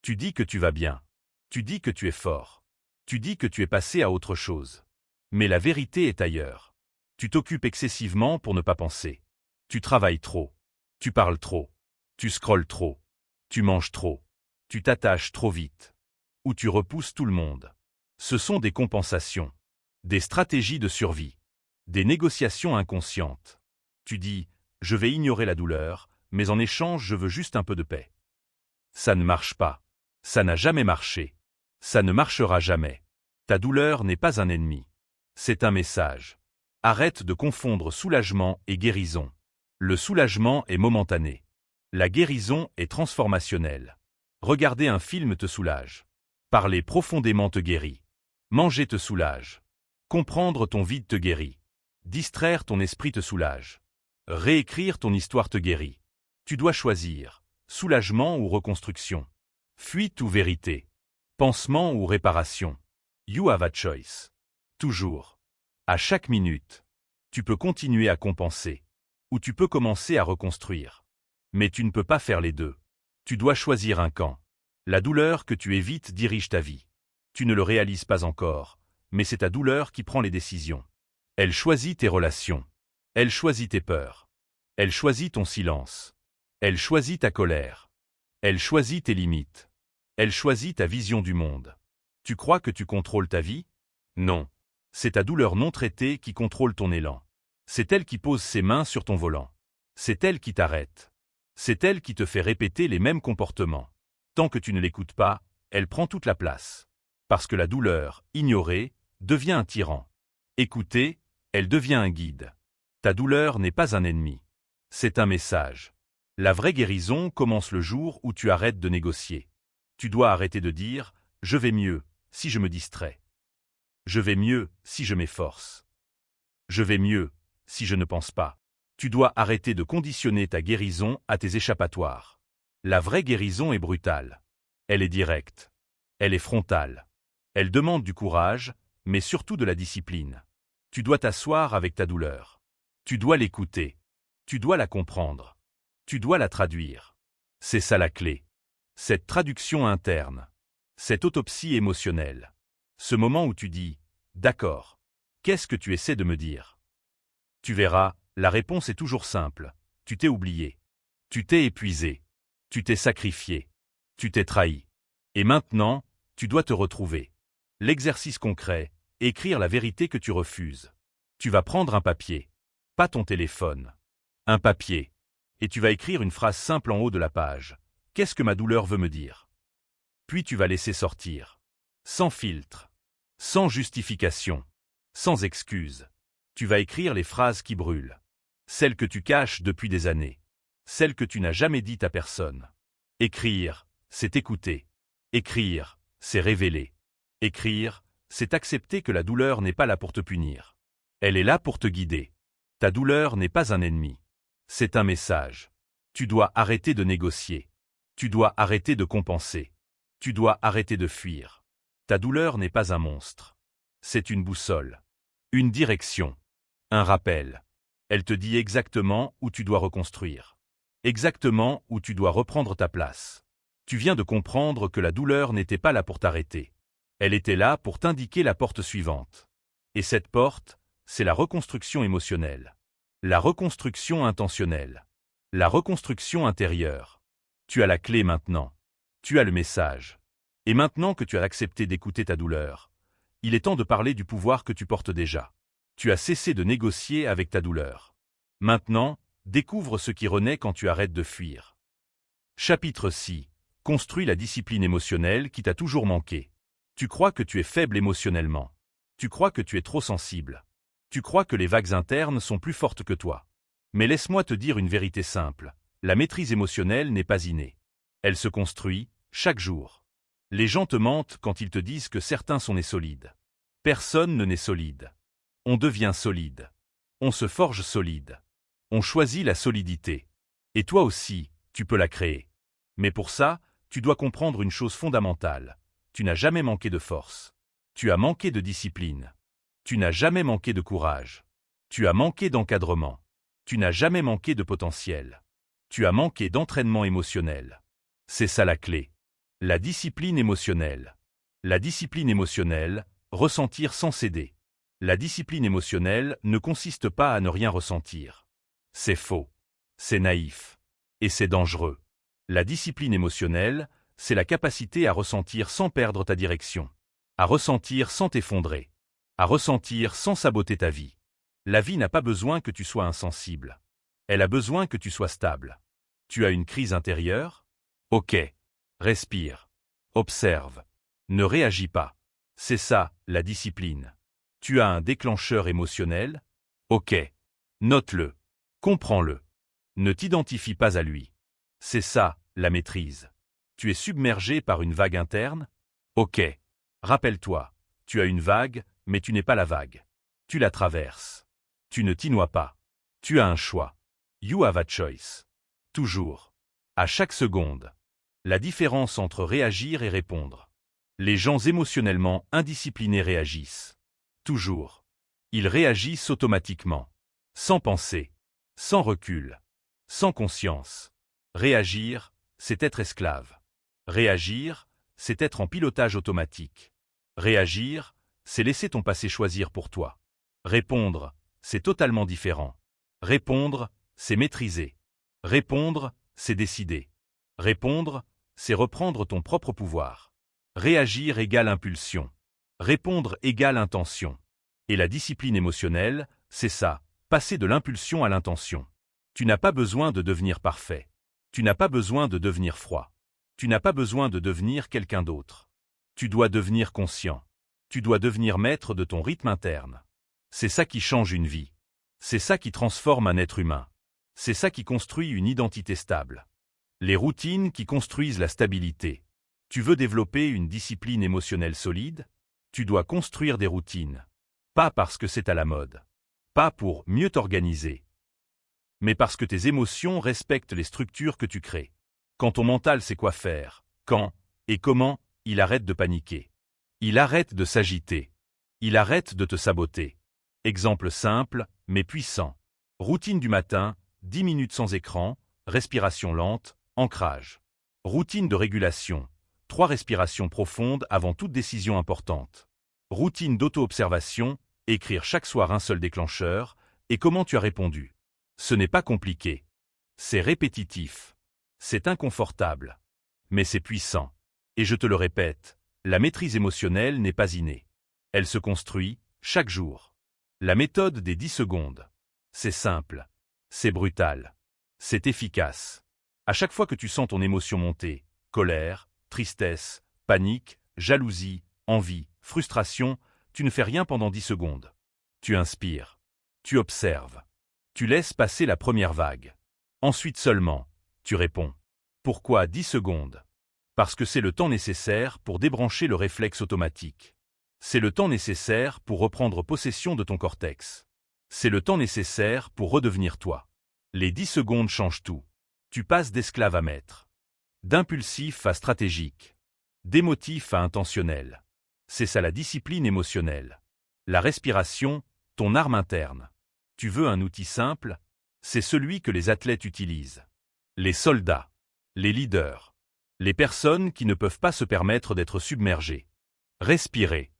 Tu dis que tu vas bien. Tu dis que tu es fort. Tu dis que tu es passé à autre chose. Mais la vérité est ailleurs. Tu t'occupes excessivement pour ne pas penser. Tu travailles trop. Tu parles trop. Tu scrolles trop. Tu manges trop. Tu t'attaches trop vite. Ou tu repousses tout le monde. Ce sont des compensations. Des stratégies de survie. Des négociations inconscientes. Tu dis, je vais ignorer la douleur, mais en échange je veux juste un peu de paix. Ça ne marche pas. Ça n'a jamais marché. Ça ne marchera jamais. Ta douleur n'est pas un ennemi. C'est un message. Arrête de confondre soulagement et guérison. Le soulagement est momentané. La guérison est transformationnelle. Regarder un film te soulage. Parler profondément te guérit. Manger te soulage. Comprendre ton vide te guérit. Distraire ton esprit te soulage. Réécrire ton histoire te guérit. Tu dois choisir, soulagement ou reconstruction. Fuite ou vérité. Pansement ou réparation. You have a choice. Toujours. À chaque minute. Tu peux continuer à compenser. Ou tu peux commencer à reconstruire. Mais tu ne peux pas faire les deux. Tu dois choisir un camp. La douleur que tu évites dirige ta vie. Tu ne le réalises pas encore, mais c'est ta douleur qui prend les décisions. Elle choisit tes relations. Elle choisit tes peurs. Elle choisit ton silence. Elle choisit ta colère. Elle choisit tes limites. Elle choisit ta vision du monde. Tu crois que tu contrôles ta vie? Non. C'est ta douleur non traitée qui contrôle ton élan. C'est elle qui pose ses mains sur ton volant. C'est elle qui t'arrête. C'est elle qui te fait répéter les mêmes comportements. Tant que tu ne l'écoutes pas, elle prend toute la place. Parce que la douleur, ignorée, devient un tyran. Écoutée, elle devient un guide. Ta douleur n'est pas un ennemi. C'est un message. La vraie guérison commence le jour où tu arrêtes de négocier. Tu dois arrêter de dire « je vais mieux » si je me distrais. Je vais mieux si je m'efforce. Je vais mieux si je ne pense pas. Tu dois arrêter de conditionner ta guérison à tes échappatoires. La vraie guérison est brutale. Elle est directe. Elle est frontale. Elle demande du courage, mais surtout de la discipline. Tu dois t'asseoir avec ta douleur. Tu dois l'écouter. Tu dois la comprendre. Tu dois la traduire. C'est ça la clé. Cette traduction interne. Cette autopsie émotionnelle. Ce moment où tu dis « D'accord, qu'est-ce que tu essaies de me dire ?» Tu verras, la réponse est toujours simple. Tu t'es oublié. Tu t'es épuisé. Tu t'es sacrifié. Tu t'es trahi. Et maintenant, tu dois te retrouver. L'exercice concret, écrire la vérité que tu refuses. Tu vas prendre un papier. Pas ton téléphone. Un papier. Et tu vas écrire une phrase simple en haut de la page. Qu'est-ce que ma douleur veut me dire? Puis tu vas laisser sortir. Sans filtre. Sans justification. Sans excuse. Tu vas écrire les phrases qui brûlent. Celles que tu caches depuis des années. Celles que tu n'as jamais dites à personne. Écrire, c'est écouter. Écrire, c'est révéler. Écrire, c'est accepter que la douleur n'est pas là pour te punir. Elle est là pour te guider. Ta douleur n'est pas un ennemi. C'est un message. Tu dois arrêter de négocier. Tu dois arrêter de compenser. Tu dois arrêter de fuir. Ta douleur n'est pas un monstre. C'est une boussole. Une direction. Un rappel. Elle te dit exactement où tu dois reconstruire. Exactement où tu dois reprendre ta place. Tu viens de comprendre que la douleur n'était pas là pour t'arrêter. Elle était là pour t'indiquer la porte suivante. Et cette porte, c'est la reconstruction émotionnelle. La reconstruction intentionnelle. La reconstruction intérieure. Tu as la clé maintenant. Tu as le message. Et maintenant que tu as accepté d'écouter ta douleur, il est temps de parler du pouvoir que tu portes déjà. Tu as cessé de négocier avec ta douleur. Maintenant, découvre ce qui renaît quand tu arrêtes de fuir. Chapitre 6. Construis la discipline émotionnelle qui t'a toujours manqué. Tu crois que tu es faible émotionnellement. Tu crois que tu es trop sensible. Tu crois que les vagues internes sont plus fortes que toi. Mais laisse-moi te dire une vérité simple. La maîtrise émotionnelle n'est pas innée. Elle se construit, chaque jour. Les gens te mentent quand ils te disent que certains sont nés solides. Personne ne naît solide. On devient solide. On se forge solide. On choisit la solidité. Et toi aussi, tu peux la créer. Mais pour ça, tu dois comprendre une chose fondamentale. Tu n'as jamais manqué de force. Tu as manqué de discipline. Tu n'as jamais manqué de courage. Tu as manqué d'encadrement. Tu n'as jamais manqué de potentiel. Tu as manqué d'entraînement émotionnel. C'est ça la clé. La discipline émotionnelle. La discipline émotionnelle, ressentir sans céder. La discipline émotionnelle ne consiste pas à ne rien ressentir. C'est faux. C'est naïf. Et c'est dangereux. La discipline émotionnelle, c'est la capacité à ressentir sans perdre ta direction. À ressentir sans t'effondrer. À ressentir sans saboter ta vie. La vie n'a pas besoin que tu sois insensible. Elle a besoin que tu sois stable. Tu as une crise intérieure? Ok. Respire. Observe. Ne réagis pas. C'est ça, la discipline. Tu as un déclencheur émotionnel? Ok. Note-le. Comprends-le. Ne t'identifie pas à lui. C'est ça, la maîtrise. Tu es submergé par une vague interne? Ok. Rappelle-toi, tu as une vague, mais tu n'es pas la vague. Tu la traverses. Tu ne t'y noies pas. Tu as un choix. You have a choice. Toujours. À chaque seconde. La différence entre réagir et répondre. Les gens émotionnellement indisciplinés réagissent. Toujours. Ils réagissent automatiquement. Sans penser. Sans recul. Sans conscience. Réagir, c'est être esclave. Réagir, c'est être en pilotage automatique. Réagir, c'est laisser ton passé choisir pour toi. Répondre, c'est totalement différent. Répondre, c'est maîtriser. Répondre, c'est décider. Répondre, c'est reprendre ton propre pouvoir. Réagir égale impulsion. Répondre égale intention. Et la discipline émotionnelle, c'est ça, passer de l'impulsion à l'intention. Tu n'as pas besoin de devenir parfait. Tu n'as pas besoin de devenir froid. Tu n'as pas besoin de devenir quelqu'un d'autre. Tu dois devenir conscient. Tu dois devenir maître de ton rythme interne. C'est ça qui change une vie. C'est ça qui transforme un être humain. C'est ça qui construit une identité stable. Les routines qui construisent la stabilité. Tu veux développer une discipline émotionnelle solide? Tu dois construire des routines. Pas parce que c'est à la mode. Pas pour mieux t'organiser. Mais parce que tes émotions respectent les structures que tu crées. Quand ton mental sait quoi faire, quand et comment, il arrête de paniquer. Il arrête de s'agiter. Il arrête de te saboter. Exemple simple, mais puissant. Routine du matin, 10 minutes sans écran, respiration lente, ancrage. Routine de régulation, 3 respirations profondes avant toute décision importante. Routine d'auto-observation, écrire chaque soir un seul déclencheur, et comment tu as répondu. Ce n'est pas compliqué. C'est répétitif. C'est inconfortable. Mais c'est puissant. Et je te le répète, la maîtrise émotionnelle n'est pas innée. Elle se construit, chaque jour. La méthode des 10 secondes. C'est simple. C'est brutal. C'est efficace. À chaque fois que tu sens ton émotion monter, colère, tristesse, panique, jalousie, envie, frustration, tu ne fais rien pendant 10 secondes. Tu inspires. Tu observes. Tu laisses passer la première vague. Ensuite seulement, tu réponds. Pourquoi 10 secondes? Parce que c'est le temps nécessaire pour débrancher le réflexe automatique. C'est le temps nécessaire pour reprendre possession de ton cortex. C'est le temps nécessaire pour redevenir toi. Les 10 secondes changent tout. Tu passes d'esclave à maître. D'impulsif à stratégique. D'émotif à intentionnel. C'est ça la discipline émotionnelle. La respiration, ton arme interne. Tu veux un outil simple? C'est celui que les athlètes utilisent. Les soldats. Les leaders. Les personnes qui ne peuvent pas se permettre d'être submergées. Respirer.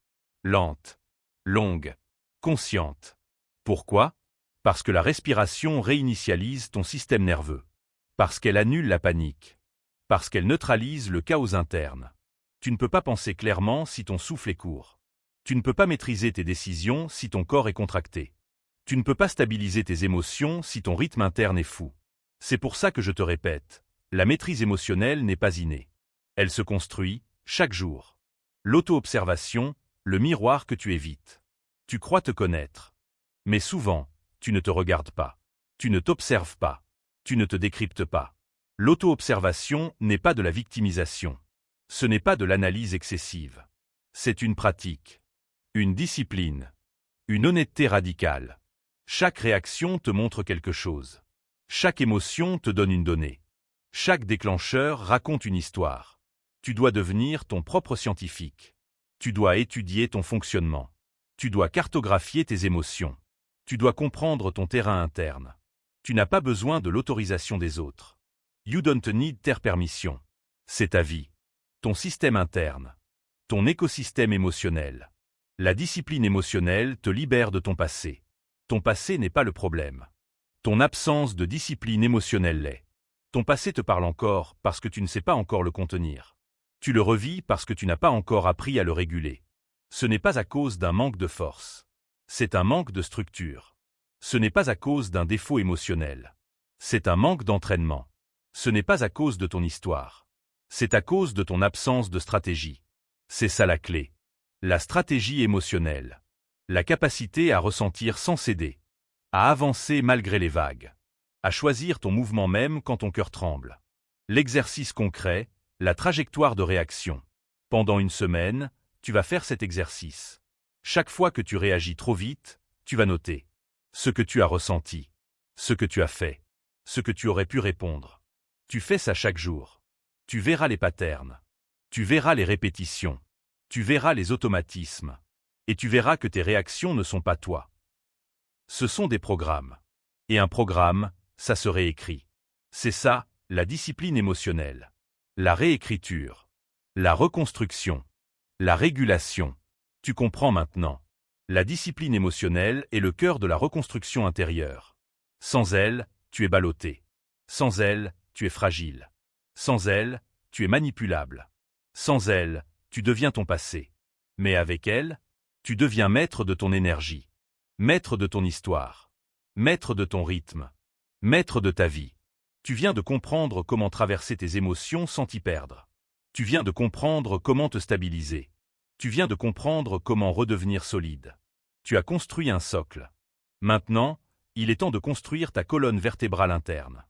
Lente. Longue. Consciente. Pourquoi? Parce que la respiration réinitialise ton système nerveux. Parce qu'elle annule la panique. Parce qu'elle neutralise le chaos interne. Tu ne peux pas penser clairement si ton souffle est court. Tu ne peux pas maîtriser tes décisions si ton corps est contracté. Tu ne peux pas stabiliser tes émotions si ton rythme interne est fou. C'est pour ça que je te répète, la maîtrise émotionnelle n'est pas innée. Elle se construit, chaque jour. L'auto-observation, le miroir que tu évites. Tu crois te connaître. Mais souvent, tu ne te regardes pas. Tu ne t'observes pas. Tu ne te décryptes pas. L'auto-observation n'est pas de la victimisation. Ce n'est pas de l'analyse excessive. C'est une pratique. Une discipline. Une honnêteté radicale. Chaque réaction te montre quelque chose. Chaque émotion te donne une donnée. Chaque déclencheur raconte une histoire. Tu dois devenir ton propre scientifique. Tu dois étudier ton fonctionnement. Tu dois cartographier tes émotions. Tu dois comprendre ton terrain interne. Tu n'as pas besoin de l'autorisation des autres. You don't need their permission. C'est ta vie. Ton système interne. Ton écosystème émotionnel. La discipline émotionnelle te libère de ton passé. Ton passé n'est pas le problème. Ton absence de discipline émotionnelle l'est. Ton passé te parle encore parce que tu ne sais pas encore le contenir. Tu le revis parce que tu n'as pas encore appris à le réguler. Ce n'est pas à cause d'un manque de force. C'est un manque de structure. Ce n'est pas à cause d'un défaut émotionnel. C'est un manque d'entraînement. Ce n'est pas à cause de ton histoire. C'est à cause de ton absence de stratégie. C'est ça la clé. La stratégie émotionnelle. La capacité à ressentir sans céder. À avancer malgré les vagues. À choisir ton mouvement même quand ton cœur tremble. L'exercice concret, la trajectoire de réaction. Pendant une semaine, tu vas faire cet exercice. Chaque fois que tu réagis trop vite, tu vas noter ce que tu as ressenti, ce que tu as fait, ce que tu aurais pu répondre. Tu fais ça chaque jour. Tu verras les patterns. Tu verras les répétitions. Tu verras les automatismes. Et tu verras que tes réactions ne sont pas toi. Ce sont des programmes. Et un programme, ça se réécrit. C'est ça, la discipline émotionnelle. La réécriture. La reconstruction. La régulation. Tu comprends maintenant. La discipline émotionnelle est le cœur de la reconstruction intérieure. Sans elle, tu es ballotté. Sans elle, tu es fragile. Sans elle, tu es manipulable. Sans elle, tu deviens ton passé. Mais avec elle, tu deviens maître de ton énergie. Maître de ton histoire. Maître de ton rythme. Maître de ta vie. Tu viens de comprendre comment traverser tes émotions sans t'y perdre. Tu viens de comprendre comment te stabiliser. Tu viens de comprendre comment redevenir solide. Tu as construit un socle. Maintenant, il est temps de construire ta colonne vertébrale interne.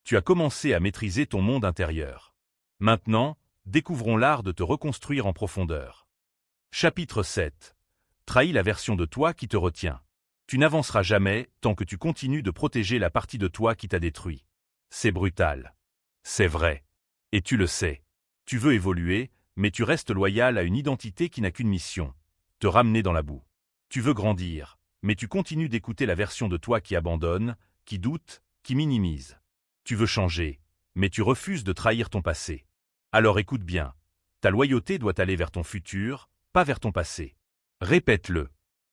Tu as commencé à maîtriser ton monde intérieur. Maintenant, découvrons l'art de te reconstruire en profondeur. Chapitre 7. Trahis la version de toi qui te retient. Tu n'avanceras jamais tant que tu continues de protéger la partie de toi qui t'a détruit. C'est brutal. C'est vrai. Et tu le sais. Tu veux évoluer, mais tu restes loyal à une identité qui n'a qu'une mission, te ramener dans la boue. Tu veux grandir, mais tu continues d'écouter la version de toi qui abandonne, qui doute, qui minimise. Tu veux changer, mais tu refuses de trahir ton passé. Alors écoute bien, ta loyauté doit aller vers ton futur, pas vers ton passé. Répète-le.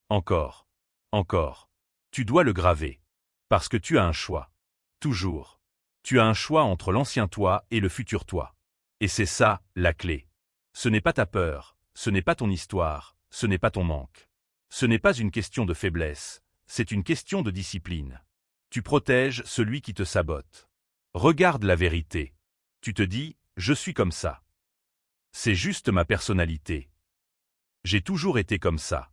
Encore. Encore. Tu dois le graver. Parce que tu as un choix. Toujours. Tu as un choix entre l'ancien toi et le futur toi. Et c'est ça, la clé. Ce n'est pas ta peur, ce n'est pas ton histoire, ce n'est pas ton manque. Ce n'est pas une question de faiblesse, c'est une question de discipline. Tu protèges celui qui te sabote. Regarde la vérité. Tu te dis, je suis comme ça. C'est juste ma personnalité. J'ai toujours été comme ça.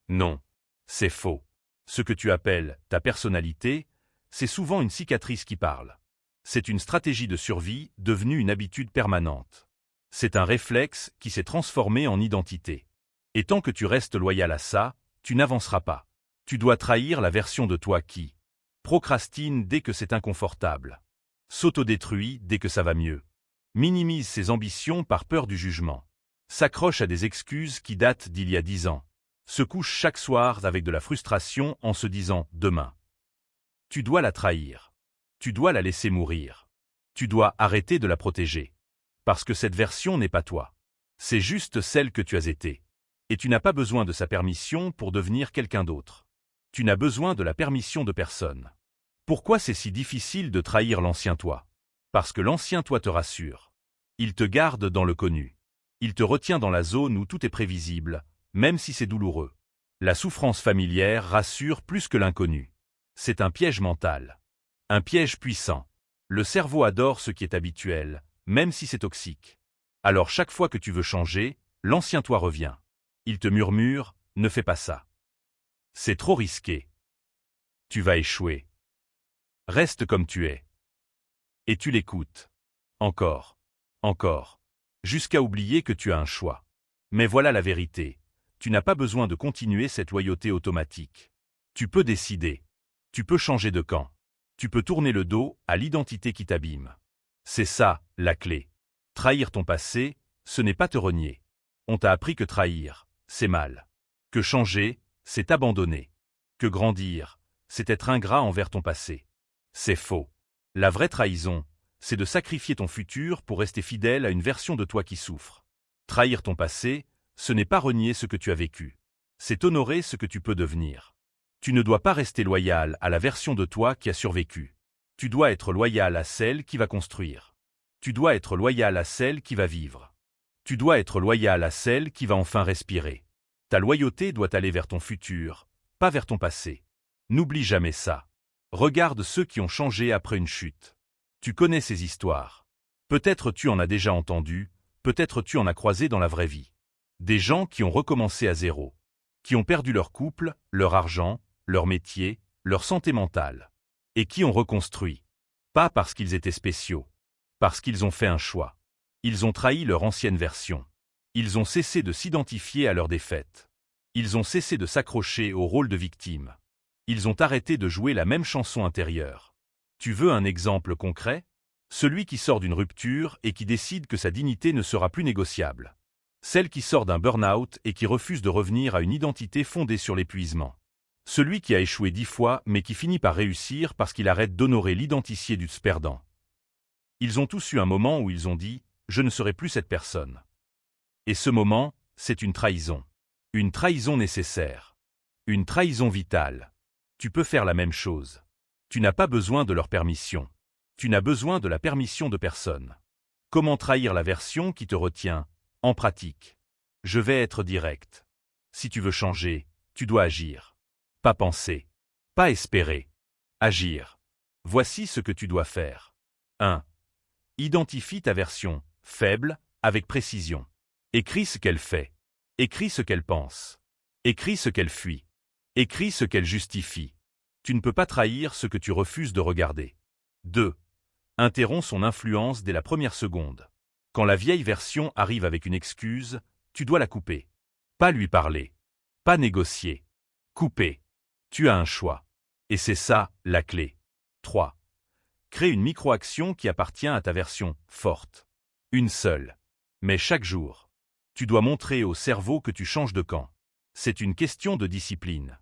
Non, c'est faux. Ce que tu appelles ta personnalité, c'est souvent une cicatrice qui parle. C'est une stratégie de survie devenue une habitude permanente. C'est un réflexe qui s'est transformé en identité. Et tant que tu restes loyal à ça, tu n'avanceras pas. Tu dois trahir la version de toi qui procrastine dès que c'est inconfortable, s'autodétruit dès que ça va mieux, minimise ses ambitions par peur du jugement, s'accroche à des excuses qui datent d'il y a 10 ans, se couche chaque soir avec de la frustration en se disant « demain ». Tu dois la trahir. Tu dois la laisser mourir. Tu dois arrêter de la protéger. Parce que cette version n'est pas toi. C'est juste celle que tu as été. Et tu n'as pas besoin de sa permission pour devenir quelqu'un d'autre. Tu n'as besoin de la permission de personne. Pourquoi c'est si difficile de trahir l'ancien toi? Parce que l'ancien toi te rassure. Il te garde dans le connu. Il te retient dans la zone où tout est prévisible, même si c'est douloureux. La souffrance familière rassure plus que l'inconnu. C'est un piège mental. Un piège puissant. Le cerveau adore ce qui est habituel, même si c'est toxique. Alors chaque fois que tu veux changer, l'ancien toi revient. Il te murmure, ne fais pas ça. C'est trop risqué. Tu vas échouer. Reste comme tu es. Et tu l'écoutes. Encore. Encore. Jusqu'à oublier que tu as un choix. Mais voilà la vérité. Tu n'as pas besoin de continuer cette loyauté automatique. Tu peux décider. Tu peux changer de camp. Tu peux tourner le dos à l'identité qui t'abîme. C'est ça, la clé. Trahir ton passé, ce n'est pas te renier. On t'a appris que trahir, c'est mal. Que changer, c'est abandonner. Que grandir, c'est être ingrat envers ton passé. C'est faux. La vraie trahison, c'est de sacrifier ton futur pour rester fidèle à une version de toi qui souffre. Trahir ton passé, ce n'est pas renier ce que tu as vécu. C'est honorer ce que tu peux devenir. Tu ne dois pas rester loyal à la version de toi qui a survécu. Tu dois être loyal à celle qui va construire. Tu dois être loyal à celle qui va vivre. Tu dois être loyal à celle qui va enfin respirer. Ta loyauté doit aller vers ton futur, pas vers ton passé. N'oublie jamais ça. Regarde ceux qui ont changé après une chute. Tu connais ces histoires. Peut-être tu en as déjà entendu, peut-être tu en as croisé dans la vraie vie. Des gens qui ont recommencé à zéro. Qui ont perdu leur couple, leur argent, leur métier, leur santé mentale. Et qui ont reconstruit. Pas parce qu'ils étaient spéciaux. Parce qu'ils ont fait un choix. Ils ont trahi leur ancienne version. Ils ont cessé de s'identifier à leur défaite. Ils ont cessé de s'accrocher au rôle de victime. Ils ont arrêté de jouer la même chanson intérieure. Tu veux un exemple concret? Celui qui sort d'une rupture et qui décide que sa dignité ne sera plus négociable. Celle qui sort d'un burn-out et qui refuse de revenir à une identité fondée sur l'épuisement. Celui qui a échoué 10 fois mais qui finit par réussir parce qu'il arrête d'honorer l'identicité du perdant. Ils ont tous eu un moment où ils ont dit « je ne serai plus cette personne ». Et ce moment, c'est une trahison. Une trahison nécessaire. Une trahison vitale. Tu peux faire la même chose. Tu n'as pas besoin de leur permission. Tu n'as besoin de la permission de personne. Comment trahir la version qui te retient? En pratique. Je vais être direct. Si tu veux changer, tu dois agir. Pas penser. Pas espérer. Agir. Voici ce que tu dois faire. 1. Identifie ta version, faible, avec précision. Écris ce qu'elle fait. Écris ce qu'elle pense. Écris ce qu'elle fuit. Écris ce qu'elle justifie. Tu ne peux pas trahir ce que tu refuses de regarder. 2. Interromps son influence dès la première seconde. Quand la vieille version arrive avec une excuse, tu dois la couper. Pas lui parler. Pas négocier. Couper. Tu as un choix. Et c'est ça, la clé. 3. Crée une micro-action qui appartient à ta version forte. Une seule. Mais chaque jour. Tu dois montrer au cerveau que tu changes de camp. C'est une question de discipline.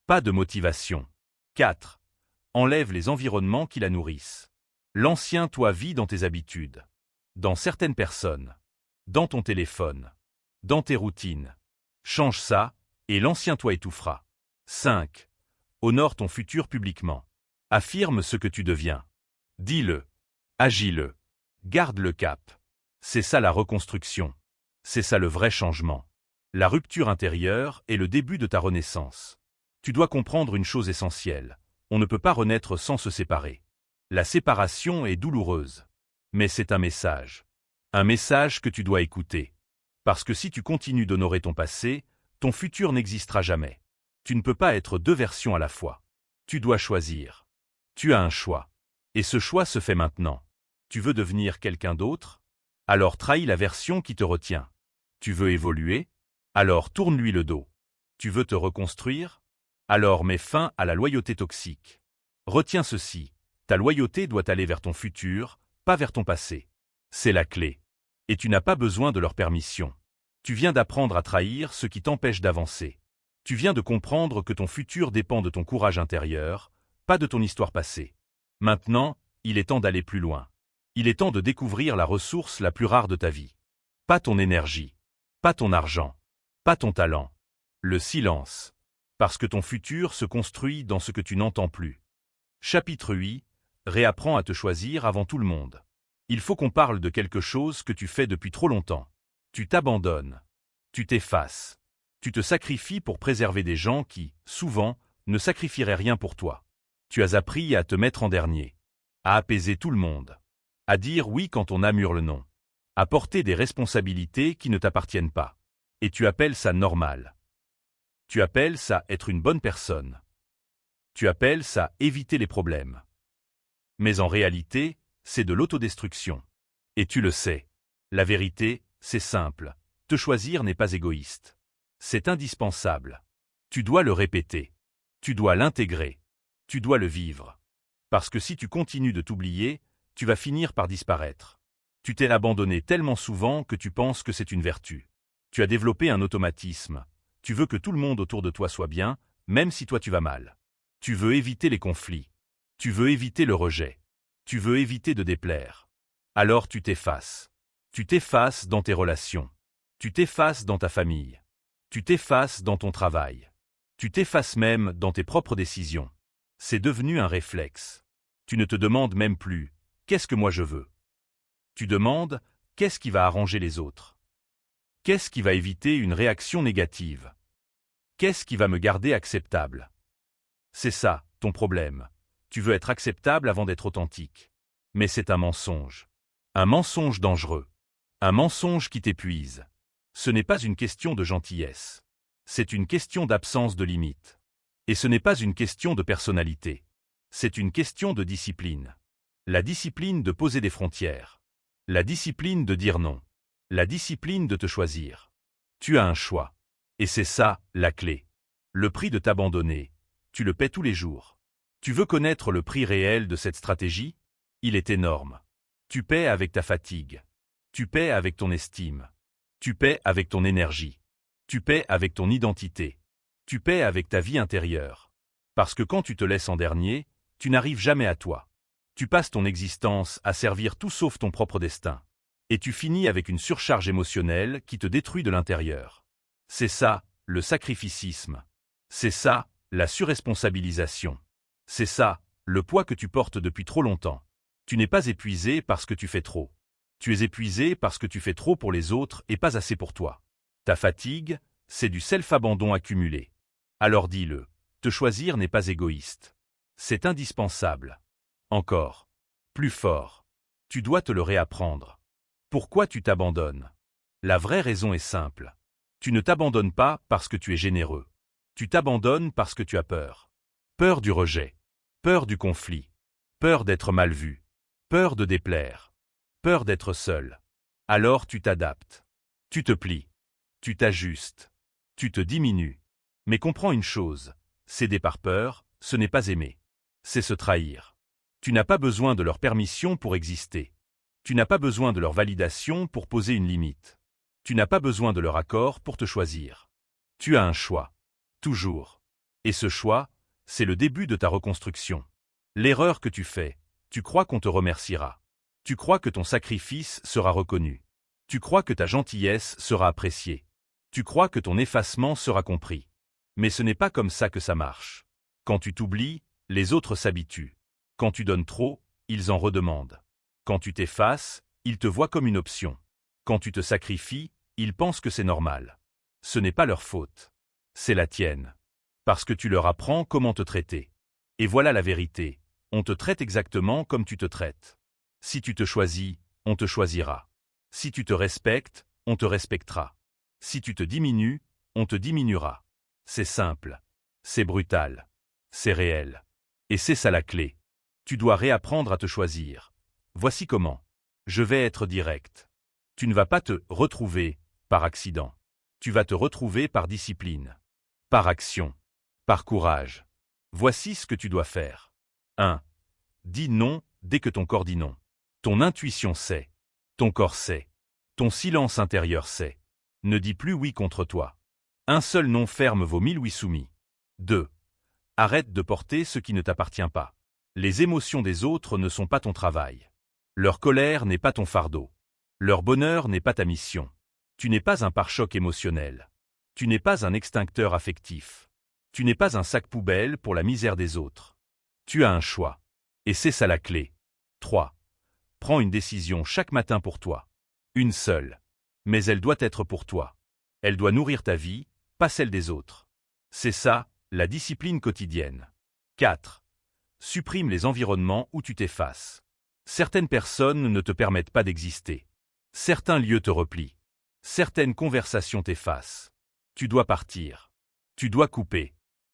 Pas de motivation. 4. Enlève les environnements qui la nourrissent. L'ancien toi vit dans tes habitudes. Dans certaines personnes. Dans ton téléphone. Dans tes routines. Change ça, et l'ancien toi étouffera. 5. Honore ton futur publiquement. Affirme ce que tu deviens. Dis-le. Agis-le. Garde le cap. C'est ça la reconstruction. C'est ça le vrai changement. La rupture intérieure est le début de ta renaissance. Tu dois comprendre une chose essentielle. On ne peut pas renaître sans se séparer. La séparation est douloureuse. Mais c'est un message. Un message que tu dois écouter. Parce que si tu continues d'honorer ton passé, ton futur n'existera jamais. Tu ne peux pas être deux versions à la fois. Tu dois choisir. Tu as un choix. Et ce choix se fait maintenant. Tu veux devenir quelqu'un d'autre? Alors trahis la version qui te retient. Tu veux évoluer? Alors tourne-lui le dos. Tu veux te reconstruire? Alors mets fin à la loyauté toxique. Retiens ceci. Ta loyauté doit aller vers ton futur, pas vers ton passé. C'est la clé. Et tu n'as pas besoin de leur permission. Tu viens d'apprendre à trahir ce qui t'empêche d'avancer. Tu viens de comprendre que ton futur dépend de ton courage intérieur, pas de ton histoire passée. Maintenant, il est temps d'aller plus loin. Il est temps de découvrir la ressource la plus rare de ta vie. Pas ton énergie, pas ton argent, pas ton talent. Le silence. Parce que ton futur se construit dans ce que tu n'entends plus. Chapitre 8. Réapprends à te choisir avant tout le monde. Il faut qu'on parle de quelque chose que tu fais depuis trop longtemps. Tu t'abandonnes. Tu t'effaces. Tu te sacrifies pour préserver des gens qui, souvent, ne sacrifieraient rien pour toi. Tu as appris à te mettre en dernier. À apaiser tout le monde. À dire oui quand on murmure le non. à porter des responsabilités qui ne t'appartiennent pas. Et tu appelles ça normal. Tu appelles ça être une bonne personne. Tu appelles ça éviter les problèmes. Mais en réalité, c'est de l'autodestruction. Et tu le sais. La vérité, c'est simple. Te choisir n'est pas égoïste. C'est indispensable. Tu dois le répéter. Tu dois l'intégrer. Tu dois le vivre. Parce que si tu continues de t'oublier, tu vas finir par disparaître. Tu t'es abandonné tellement souvent que tu penses que c'est une vertu. Tu as développé un automatisme. Tu veux que tout le monde autour de toi soit bien, même si toi tu vas mal. Tu veux éviter les conflits. Tu veux éviter le rejet. Tu veux éviter de déplaire. Alors tu t'effaces. Tu t'effaces dans tes relations. Tu t'effaces dans ta famille. Tu t'effaces dans ton travail. Tu t'effaces même dans tes propres décisions. C'est devenu un réflexe. Tu ne te demandes même plus « qu'est-ce que moi je veux ?» Tu demandes « qu'est-ce qui va arranger les autres ?» Qu'est-ce qui va éviter une réaction négative? Qu'est-ce qui va me garder acceptable? C'est ça, ton problème. Tu veux être acceptable avant d'être authentique. Mais c'est un mensonge. Un mensonge dangereux. Un mensonge qui t'épuise. Ce n'est pas une question de gentillesse. C'est une question d'absence de limite. Et ce n'est pas une question de personnalité. C'est une question de discipline. La discipline de poser des frontières. La discipline de dire non. La discipline de te choisir. Tu as un choix. Et c'est ça, la clé. Le prix de t'abandonner, tu le paies tous les jours. Tu veux connaître le prix réel de cette stratégie? Il est énorme. Tu paies avec ta fatigue. Tu paies avec ton estime. Tu paies avec ton énergie. Tu paies avec ton identité. Tu paies avec ta vie intérieure. Parce que quand tu te laisses en dernier, tu n'arrives jamais à toi. Tu passes ton existence à servir tout sauf ton propre destin. Et tu finis avec une surcharge émotionnelle qui te détruit de l'intérieur. C'est ça, le sacrificisme. C'est ça, la surresponsabilisation. C'est ça, le poids que tu portes depuis trop longtemps. Tu n'es pas épuisé parce que tu fais trop. Tu es épuisé parce que tu fais trop pour les autres et pas assez pour toi. Ta fatigue, c'est du self-abandon accumulé. Alors dis-le, te choisir n'est pas égoïste. C'est indispensable. Encore. Plus fort. Tu dois te le réapprendre. Pourquoi tu t'abandonnes? La vraie raison est simple. Tu ne t'abandonnes pas parce que tu es généreux. Tu t'abandonnes parce que tu as peur. Peur du rejet. Peur du conflit. Peur d'être mal vu. Peur de déplaire. Peur d'être seul. Alors tu t'adaptes. Tu te plies. Tu t'ajustes. Tu te diminues. Mais comprends une chose, céder par peur, ce n'est pas aimer. C'est se trahir. Tu n'as pas besoin de leur permission pour exister. Tu n'as pas besoin de leur validation pour poser une limite. Tu n'as pas besoin de leur accord pour te choisir. Tu as un choix. Toujours. Et ce choix, c'est le début de ta reconstruction. L'erreur que tu fais, tu crois qu'on te remerciera. Tu crois que ton sacrifice sera reconnu. Tu crois que ta gentillesse sera appréciée. Tu crois que ton effacement sera compris. Mais ce n'est pas comme ça que ça marche. Quand tu t'oublies, les autres s'habituent. Quand tu donnes trop, ils en redemandent. Quand tu t'effaces, ils te voient comme une option. Quand tu te sacrifies, ils pensent que c'est normal. Ce n'est pas leur faute. C'est la tienne. Parce que tu leur apprends comment te traiter. Et voilà la vérité. On te traite exactement comme tu te traites. Si tu te choisis, on te choisira. Si tu te respectes, on te respectera. Si tu te diminues, on te diminuera. C'est simple. C'est brutal. C'est réel. Et c'est ça la clé. Tu dois réapprendre à te choisir. Voici comment. Je vais être direct. Tu ne vas pas te retrouver par accident. Tu vas te retrouver par discipline. Par action. Par courage. Voici ce que tu dois faire. 1. Dis non dès que ton corps dit non. Ton intuition sait. Ton corps sait. Ton silence intérieur sait. Ne dis plus oui contre toi. Un seul non ferme vaut 1000 oui soumis. 2. Arrête de porter ce qui ne t'appartient pas. Les émotions des autres ne sont pas ton travail. Leur colère n'est pas ton fardeau. Leur bonheur n'est pas ta mission. Tu n'es pas un pare-choc émotionnel. Tu n'es pas un extincteur affectif. Tu n'es pas un sac poubelle pour la misère des autres. Tu as un choix. Et c'est ça la clé. 3. Prends une décision chaque matin pour toi. Une seule. Mais elle doit être pour toi. Elle doit nourrir ta vie, pas celle des autres. C'est ça, la discipline quotidienne. 4. Supprime les environnements où tu t'effaces. Certaines personnes ne te permettent pas d'exister. Certains lieux te replient. Certaines conversations t'effacent. Tu dois partir. Tu dois couper.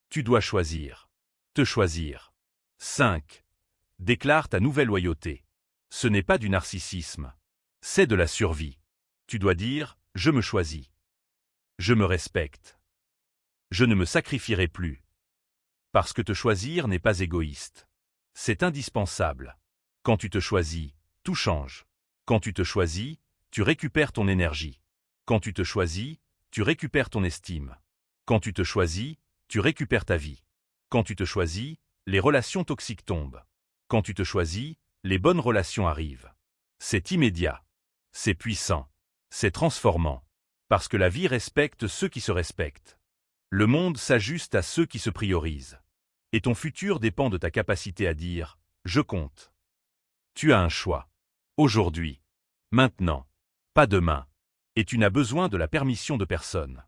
Tu dois choisir. Te choisir. 5. Déclare ta nouvelle loyauté. Ce n'est pas du narcissisme. C'est de la survie. Tu dois dire « Je me choisis. Je me respecte. Je ne me sacrifierai plus. » Parce que te choisir n'est pas égoïste. C'est indispensable. Quand tu te choisis, tout change. Quand tu te choisis, tu récupères ton énergie. Quand tu te choisis, tu récupères ton estime. Quand tu te choisis, tu récupères ta vie. Quand tu te choisis, les relations toxiques tombent. Quand tu te choisis, les bonnes relations arrivent. C'est immédiat. C'est puissant. C'est transformant. Parce que la vie respecte ceux qui se respectent. Le monde s'ajuste à ceux qui se priorisent. Et ton futur dépend de ta capacité à dire « Je compte ». Tu as un choix. Aujourd'hui. Maintenant. Pas demain. Et tu n'as besoin de la permission de personne.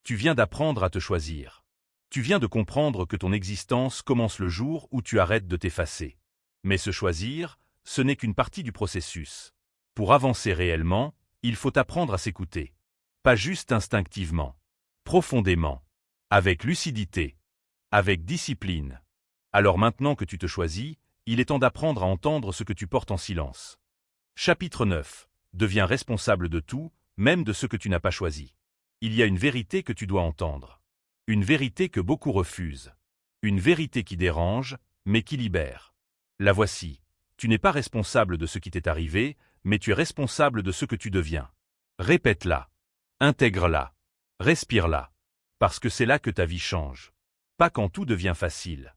Tu viens d'apprendre à te choisir. Tu viens de comprendre que ton existence commence le jour où tu arrêtes de t'effacer. Mais se choisir, ce n'est qu'une partie du processus. Pour avancer réellement, il faut apprendre à s'écouter. Pas juste instinctivement. Profondément. Avec lucidité. Avec discipline. Alors maintenant que tu te choisis, il est temps d'apprendre à entendre ce que tu portes en silence. Chapitre 9. Deviens responsable de tout, même de ce que tu n'as pas choisi. Il y a une vérité que tu dois entendre. Une vérité que beaucoup refusent. Une vérité qui dérange, mais qui libère. La voici. Tu n'es pas responsable de ce qui t'est arrivé, mais tu es responsable de ce que tu deviens. Répète-la. Intègre-la. Respire-la. Parce que c'est là que ta vie change. Pas quand tout devient facile.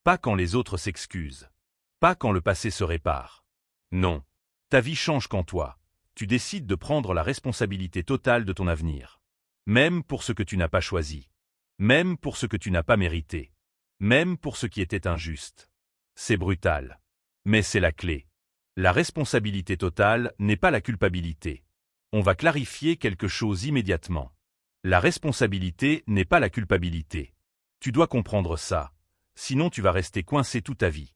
Pas quand les autres s'excusent. Pas quand le passé se répare. Non. Ta vie change quand toi, tu décides de prendre la responsabilité totale de ton avenir. Même pour ce que tu n'as pas choisi. Même pour ce que tu n'as pas mérité. Même pour ce qui était injuste. C'est brutal. Mais c'est la clé. La responsabilité totale n'est pas la culpabilité. On va clarifier quelque chose immédiatement. La responsabilité n'est pas la culpabilité. Tu dois comprendre ça, sinon tu vas rester coincé toute ta vie.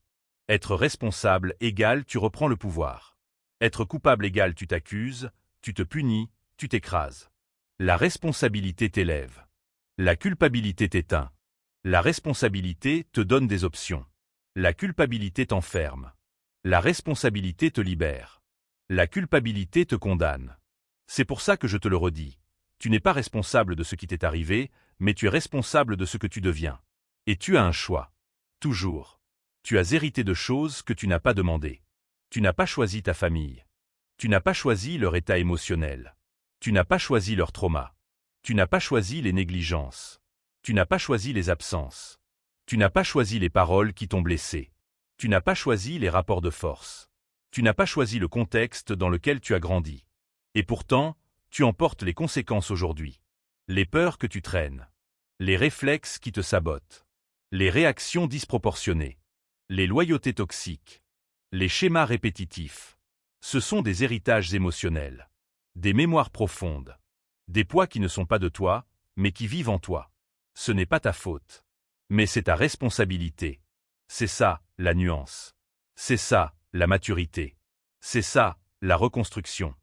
Être responsable égale tu reprends le pouvoir. Être coupable égale tu t'accuses, tu te punis, tu t'écrases. La responsabilité t'élève. La culpabilité t'éteint. La responsabilité te donne des options. La culpabilité t'enferme. La responsabilité te libère. La culpabilité te condamne. C'est pour ça que je te le redis. Tu n'es pas responsable de ce qui t'est arrivé, mais tu es responsable de ce que tu deviens. Et tu as un choix. Toujours. Tu as hérité de choses que tu n'as pas demandées. Tu n'as pas choisi ta famille. Tu n'as pas choisi leur état émotionnel. Tu n'as pas choisi leur trauma. Tu n'as pas choisi les négligences. Tu n'as pas choisi les absences. Tu n'as pas choisi les paroles qui t'ont blessé. Tu n'as pas choisi les rapports de force. Tu n'as pas choisi le contexte dans lequel tu as grandi. Et pourtant, tu en portes les conséquences aujourd'hui. Les peurs que tu traînes. Les réflexes qui te sabotent. Les réactions disproportionnées. Les loyautés toxiques. Les schémas répétitifs. Ce sont des héritages émotionnels. Des mémoires profondes. Des poids qui ne sont pas de toi, mais qui vivent en toi. Ce n'est pas ta faute. Mais c'est ta responsabilité. C'est ça, la nuance. C'est ça, la maturité. C'est ça, la reconstruction.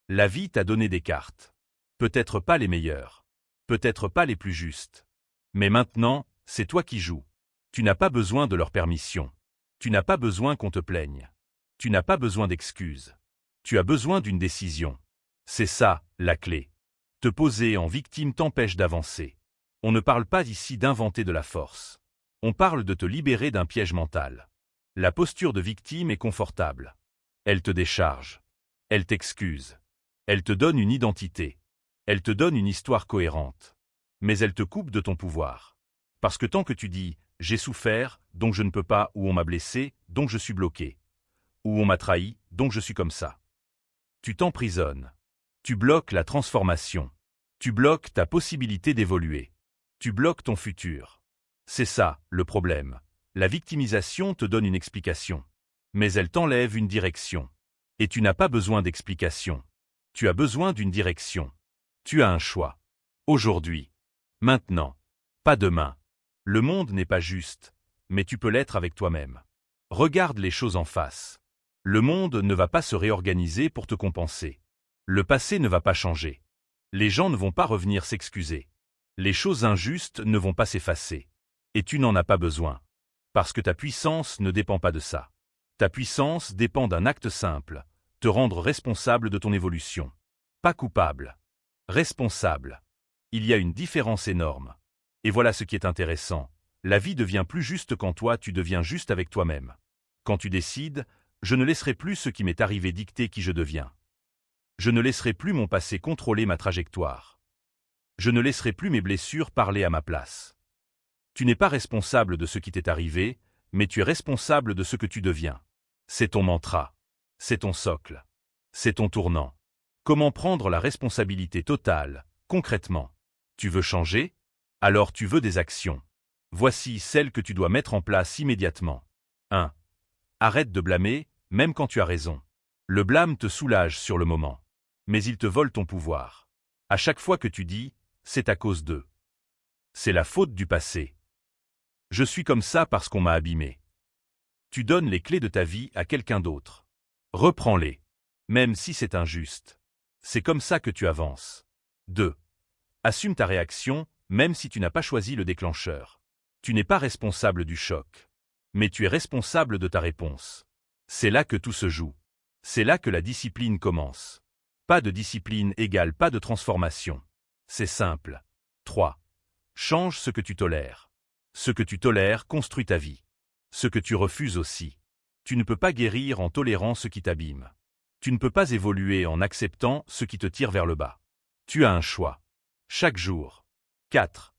La vie t'a donné des cartes. Peut-être pas les meilleures. Peut-être pas les plus justes. Mais maintenant, c'est toi qui joues. Tu n'as pas besoin de leur permission. Tu n'as pas besoin qu'on te plaigne. Tu n'as pas besoin d'excuses. Tu as besoin d'une décision. C'est ça, la clé. Te poser en victime t'empêche d'avancer. On ne parle pas ici d'inventer de la force. On parle de te libérer d'un piège mental. La posture de victime est confortable. Elle te décharge. Elle t'excuse. Elle te donne une identité. Elle te donne une histoire cohérente. Mais elle te coupe de ton pouvoir. Parce que tant que tu dis « j'ai souffert, donc je ne peux pas » ou « on m'a blessé, donc je suis bloqué » ou « on m'a trahi, donc je suis comme ça », tu t'emprisonnes. Tu bloques la transformation. Tu bloques ta possibilité d'évoluer. Tu bloques ton futur. C'est ça, le problème. La victimisation te donne une explication. Mais elle t'enlève une direction. Et tu n'as pas besoin d'explication. Tu as besoin d'une direction. Tu as un choix. Aujourd'hui. Maintenant. Pas demain. Le monde n'est pas juste, mais tu peux l'être avec toi-même. Regarde les choses en face. Le monde ne va pas se réorganiser pour te compenser. Le passé ne va pas changer. Les gens ne vont pas revenir s'excuser. Les choses injustes ne vont pas s'effacer. Et tu n'en as pas besoin. Parce que ta puissance ne dépend pas de ça. Ta puissance dépend d'un acte simple, te rendre responsable de ton évolution. Pas coupable. Responsable. Il y a une différence énorme. Et voilà ce qui est intéressant. La vie devient plus juste quand toi tu deviens juste avec toi-même. Quand tu décides, je ne laisserai plus ce qui m'est arrivé dicter qui je deviens. Je ne laisserai plus mon passé contrôler ma trajectoire. Je ne laisserai plus mes blessures parler à ma place. Tu n'es pas responsable de ce qui t'est arrivé, mais tu es responsable de ce que tu deviens. C'est ton mantra. C'est ton socle. C'est ton tournant. Comment prendre la responsabilité totale, concrètement? Tu veux changer? Alors tu veux des actions. Voici celles que tu dois mettre en place immédiatement. 1. Arrête de blâmer, même quand tu as raison. Le blâme te soulage sur le moment. Mais il te vole ton pouvoir. À chaque fois que tu dis « c'est à cause d'eux ». C'est la faute du passé. Je suis comme ça parce qu'on m'a abîmé. Tu donnes les clés de ta vie à quelqu'un d'autre. Reprends-les. Même si c'est injuste. C'est comme ça que tu avances. 2. Assume ta réaction, même si tu n'as pas choisi le déclencheur. Tu n'es pas responsable du choc. Mais tu es responsable de ta réponse. C'est là que tout se joue. C'est là que la discipline commence. Pas de discipline égale pas de transformation. C'est simple. 3. Change ce que tu tolères. Ce que tu tolères construit ta vie. Ce que tu refuses aussi. Tu ne peux pas guérir en tolérant ce qui t'abîme. Tu ne peux pas évoluer en acceptant ce qui te tire vers le bas. Tu as un choix. Chaque jour. 4.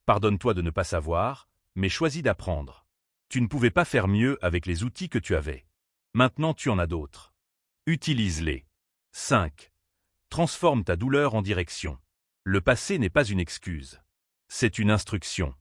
Pardonne-toi de ne pas savoir, mais choisis d'apprendre. Tu ne pouvais pas faire mieux avec les outils que tu avais. Maintenant tu en as d'autres. Utilise-les. 5. Transforme ta douleur en direction. Le passé n'est pas une excuse. C'est une instruction.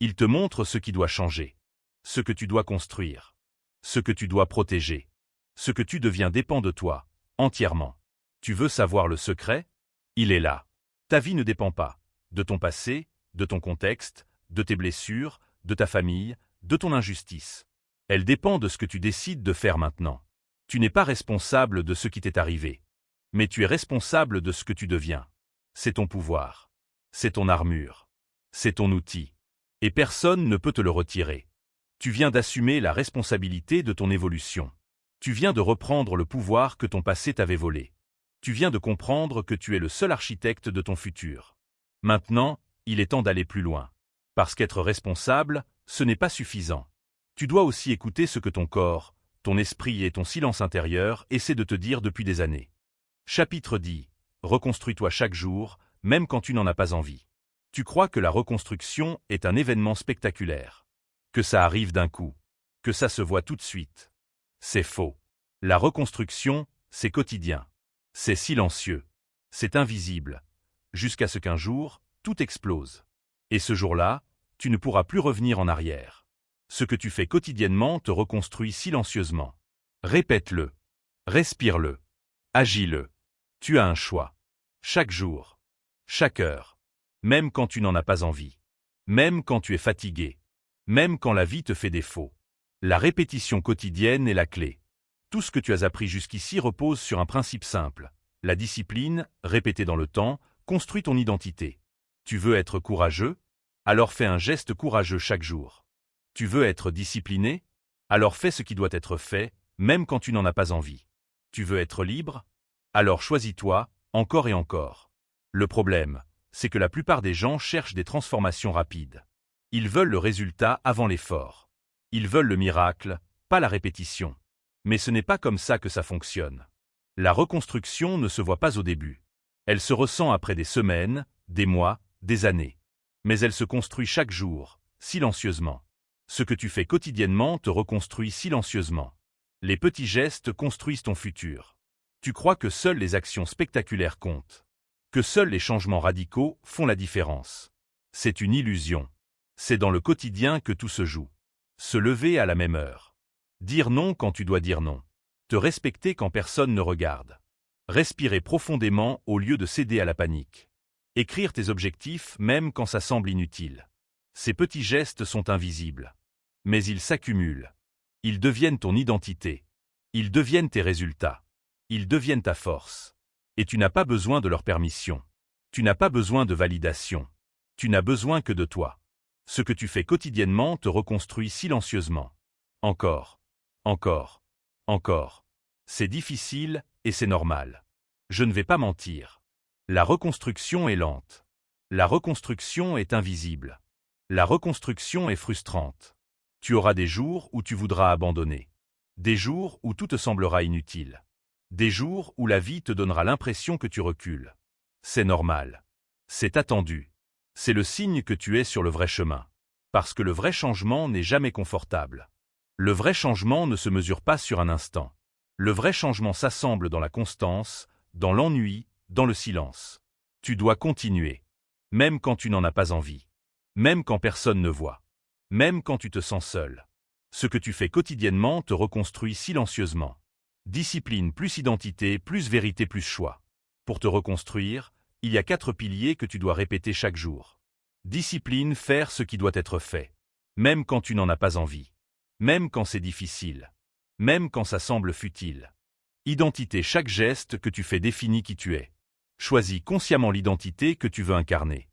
Il te montre ce qui doit changer. Ce que tu dois construire. Ce que tu dois protéger. Ce que tu deviens dépend de toi, entièrement. Tu veux savoir le secret? Il est là. Ta vie ne dépend pas de ton passé, de ton contexte, de tes blessures, de ta famille, de ton injustice. Elle dépend de ce que tu décides de faire maintenant. Tu n'es pas responsable de ce qui t'est arrivé. Mais tu es responsable de ce que tu deviens. C'est ton pouvoir. C'est ton armure. C'est ton outil. Et personne ne peut te le retirer. Tu viens d'assumer la responsabilité de ton évolution. Tu viens de reprendre le pouvoir que ton passé t'avait volé. Tu viens de comprendre que tu es le seul architecte de ton futur. Maintenant, il est temps d'aller plus loin. Parce qu'être responsable, ce n'est pas suffisant. Tu dois aussi écouter ce que ton corps, ton esprit et ton silence intérieur essaient de te dire depuis des années. Chapitre 10. Reconstruis-toi chaque jour, même quand tu n'en as pas envie. Tu crois que la reconstruction est un événement spectaculaire. Que ça arrive d'un coup. Que ça se voit tout de suite. C'est faux. La reconstruction, c'est quotidien. C'est silencieux. C'est invisible. Jusqu'à ce qu'un jour, tout explose. Et ce jour-là, tu ne pourras plus revenir en arrière. Ce que tu fais quotidiennement te reconstruit silencieusement. Répète-le. Respire-le. Agis-le. Tu as un choix. Chaque jour. Chaque heure. Même quand tu n'en as pas envie. Même quand tu es fatigué. Même quand la vie te fait défaut. La répétition quotidienne est la clé. Tout ce que tu as appris jusqu'ici repose sur un principe simple. La discipline, répétée dans le temps, construit ton identité. Tu veux être courageux? Alors fais un geste courageux chaque jour. Tu veux être discipliné? Alors fais ce qui doit être fait, même quand tu n'en as pas envie. Tu veux être libre? Alors choisis-toi, encore et encore. Le problème, c'est que la plupart des gens cherchent des transformations rapides. Ils veulent le résultat avant l'effort. Ils veulent le miracle, pas la répétition. Mais ce n'est pas comme ça que ça fonctionne. La reconstruction ne se voit pas au début. Elle se ressent après des semaines, des mois, des années. Mais elle se construit chaque jour, silencieusement. Ce que tu fais quotidiennement te reconstruit silencieusement. Les petits gestes construisent ton futur. Tu crois que seules les actions spectaculaires comptent. Que seuls les changements radicaux font la différence. C'est une illusion. C'est dans le quotidien que tout se joue. Se lever à la même heure. Dire non quand tu dois dire non. Te respecter quand personne ne regarde. Respirer profondément au lieu de céder à la panique. Écrire tes objectifs même quand ça semble inutile. Ces petits gestes sont invisibles. Mais ils s'accumulent. Ils deviennent ton identité. Ils deviennent tes résultats. Ils deviennent ta force. Et tu n'as pas besoin de leur permission. Tu n'as pas besoin de validation. Tu n'as besoin que de toi. Ce que tu fais quotidiennement te reconstruit silencieusement. Encore. Encore. Encore. C'est difficile et c'est normal. Je ne vais pas mentir. La reconstruction est lente. La reconstruction est invisible. La reconstruction est frustrante. Tu auras des jours où tu voudras abandonner. Des jours où tout te semblera inutile. Des jours où la vie te donnera l'impression que tu recules. C'est normal. C'est attendu. C'est le signe que tu es sur le vrai chemin. Parce que le vrai changement n'est jamais confortable. Le vrai changement ne se mesure pas sur un instant. Le vrai changement s'assemble dans la constance, dans l'ennui, dans le silence. Tu dois continuer. Même quand tu n'en as pas envie. Même quand personne ne voit. Même quand tu te sens seul. Ce que tu fais quotidiennement te reconstruit silencieusement. Discipline plus identité, plus vérité, plus choix. Pour te reconstruire, il y a 4 piliers que tu dois répéter chaque jour. Discipline, faire ce qui doit être fait. Même quand tu n'en as pas envie. Même quand c'est difficile. Même quand ça semble futile. Identité, chaque geste que tu fais définit qui tu es. Choisis consciemment l'identité que tu veux incarner.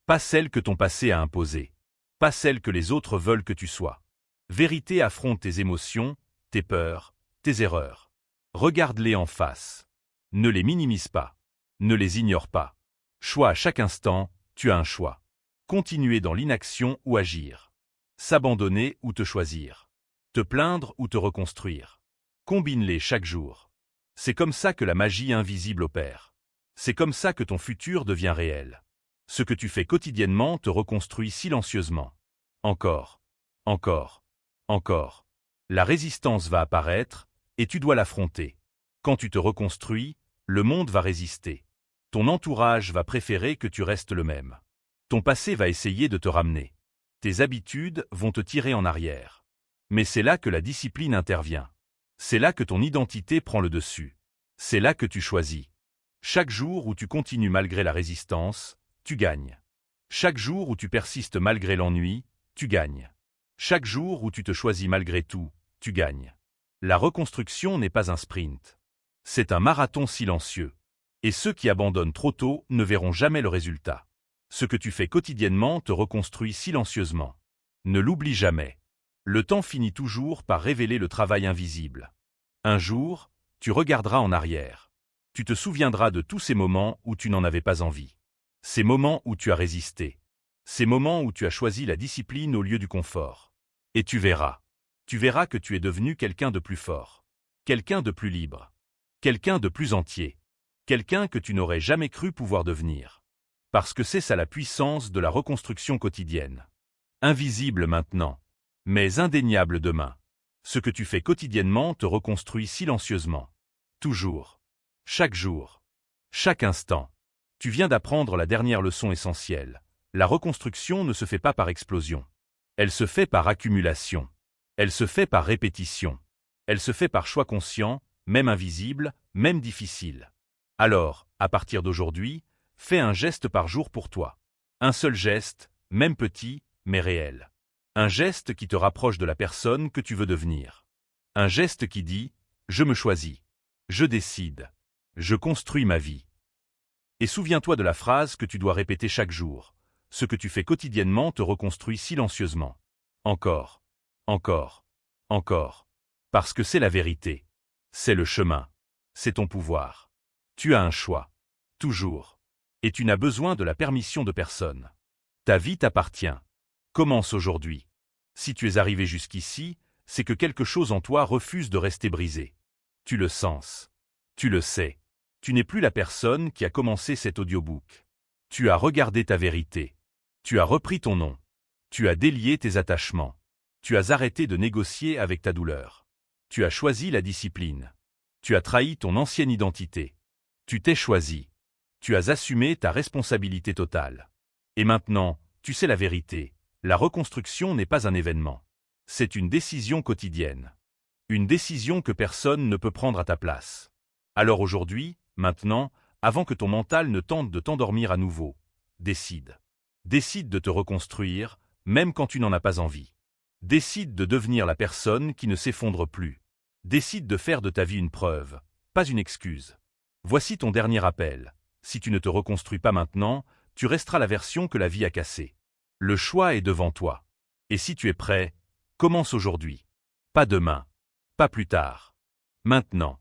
Pas celle que ton passé a imposée. Pas celle que les autres veulent que tu sois. Vérité, affronte tes émotions, tes peurs, tes erreurs. Regarde-les en face. Ne les minimise pas. Ne les ignore pas. Choix à chaque instant, tu as un choix. Continuer dans l'inaction ou agir. S'abandonner ou te choisir. Te plaindre ou te reconstruire. Combine-les chaque jour. C'est comme ça que la magie invisible opère. C'est comme ça que ton futur devient réel. Ce que tu fais quotidiennement te reconstruit silencieusement. Encore. Encore. Encore. La résistance va apparaître, et tu dois l'affronter. Quand tu te reconstruis, le monde va résister. Ton entourage va préférer que tu restes le même. Ton passé va essayer de te ramener. Tes habitudes vont te tirer en arrière. Mais c'est là que la discipline intervient. C'est là que ton identité prend le dessus. C'est là que tu choisis. Chaque jour où tu continues malgré la résistance, tu gagnes. Chaque jour où tu persistes malgré l'ennui, tu gagnes. Chaque jour où tu te choisis malgré tout, tu gagnes. La reconstruction n'est pas un sprint. C'est un marathon silencieux. Et ceux qui abandonnent trop tôt ne verront jamais le résultat. Ce que tu fais quotidiennement te reconstruit silencieusement. Ne l'oublie jamais. Le temps finit toujours par révéler le travail invisible. Un jour, tu regarderas en arrière. Tu te souviendras de tous ces moments où tu n'en avais pas envie. Ces moments où tu as résisté. Ces moments où tu as choisi la discipline au lieu du confort. Et tu verras. Tu verras que tu es devenu quelqu'un de plus fort. Quelqu'un de plus libre. Quelqu'un de plus entier. Quelqu'un que tu n'aurais jamais cru pouvoir devenir. Parce que c'est ça la puissance de la reconstruction quotidienne. Invisible maintenant, mais indéniable demain. Ce que tu fais quotidiennement te reconstruit silencieusement. Toujours. Chaque jour. Chaque instant. Tu viens d'apprendre la dernière leçon essentielle. La reconstruction ne se fait pas par explosion. Elle se fait par accumulation. Elle se fait par répétition. Elle se fait par choix conscient, même invisible, même difficile. Alors, à partir d'aujourd'hui, fais un geste par jour pour toi. Un seul geste, même petit, mais réel. Un geste qui te rapproche de la personne que tu veux devenir. Un geste qui dit « Je me choisis. Je décide. Je construis ma vie. » Et souviens-toi de la phrase que tu dois répéter chaque jour. Ce que tu fais quotidiennement te reconstruit silencieusement. Encore. Encore. Encore. Parce que c'est la vérité. C'est le chemin. C'est ton pouvoir. Tu as un choix. Toujours. Et tu n'as besoin de la permission de personne. Ta vie t'appartient. Commence aujourd'hui. Si tu es arrivé jusqu'ici, c'est que quelque chose en toi refuse de rester brisé. Tu le sens. Tu le sais. Tu n'es plus la personne qui a commencé cet audiobook. Tu as regardé ta vérité. Tu as repris ton nom. Tu as délié tes attachements. Tu as arrêté de négocier avec ta douleur. Tu as choisi la discipline. Tu as trahi ton ancienne identité. Tu t'es choisi. Tu as assumé ta responsabilité totale. Et maintenant, tu sais la vérité. La reconstruction n'est pas un événement. C'est une décision quotidienne. Une décision que personne ne peut prendre à ta place. Alors aujourd'hui, maintenant, avant que ton mental ne tente de t'endormir à nouveau, décide. Décide de te reconstruire, même quand tu n'en as pas envie. Décide de devenir la personne qui ne s'effondre plus. Décide de faire de ta vie une preuve, pas une excuse. Voici ton dernier appel. Si tu ne te reconstruis pas maintenant, tu resteras la version que la vie a cassée. Le choix est devant toi. Et si tu es prêt, commence aujourd'hui. Pas demain. Pas plus tard. Maintenant.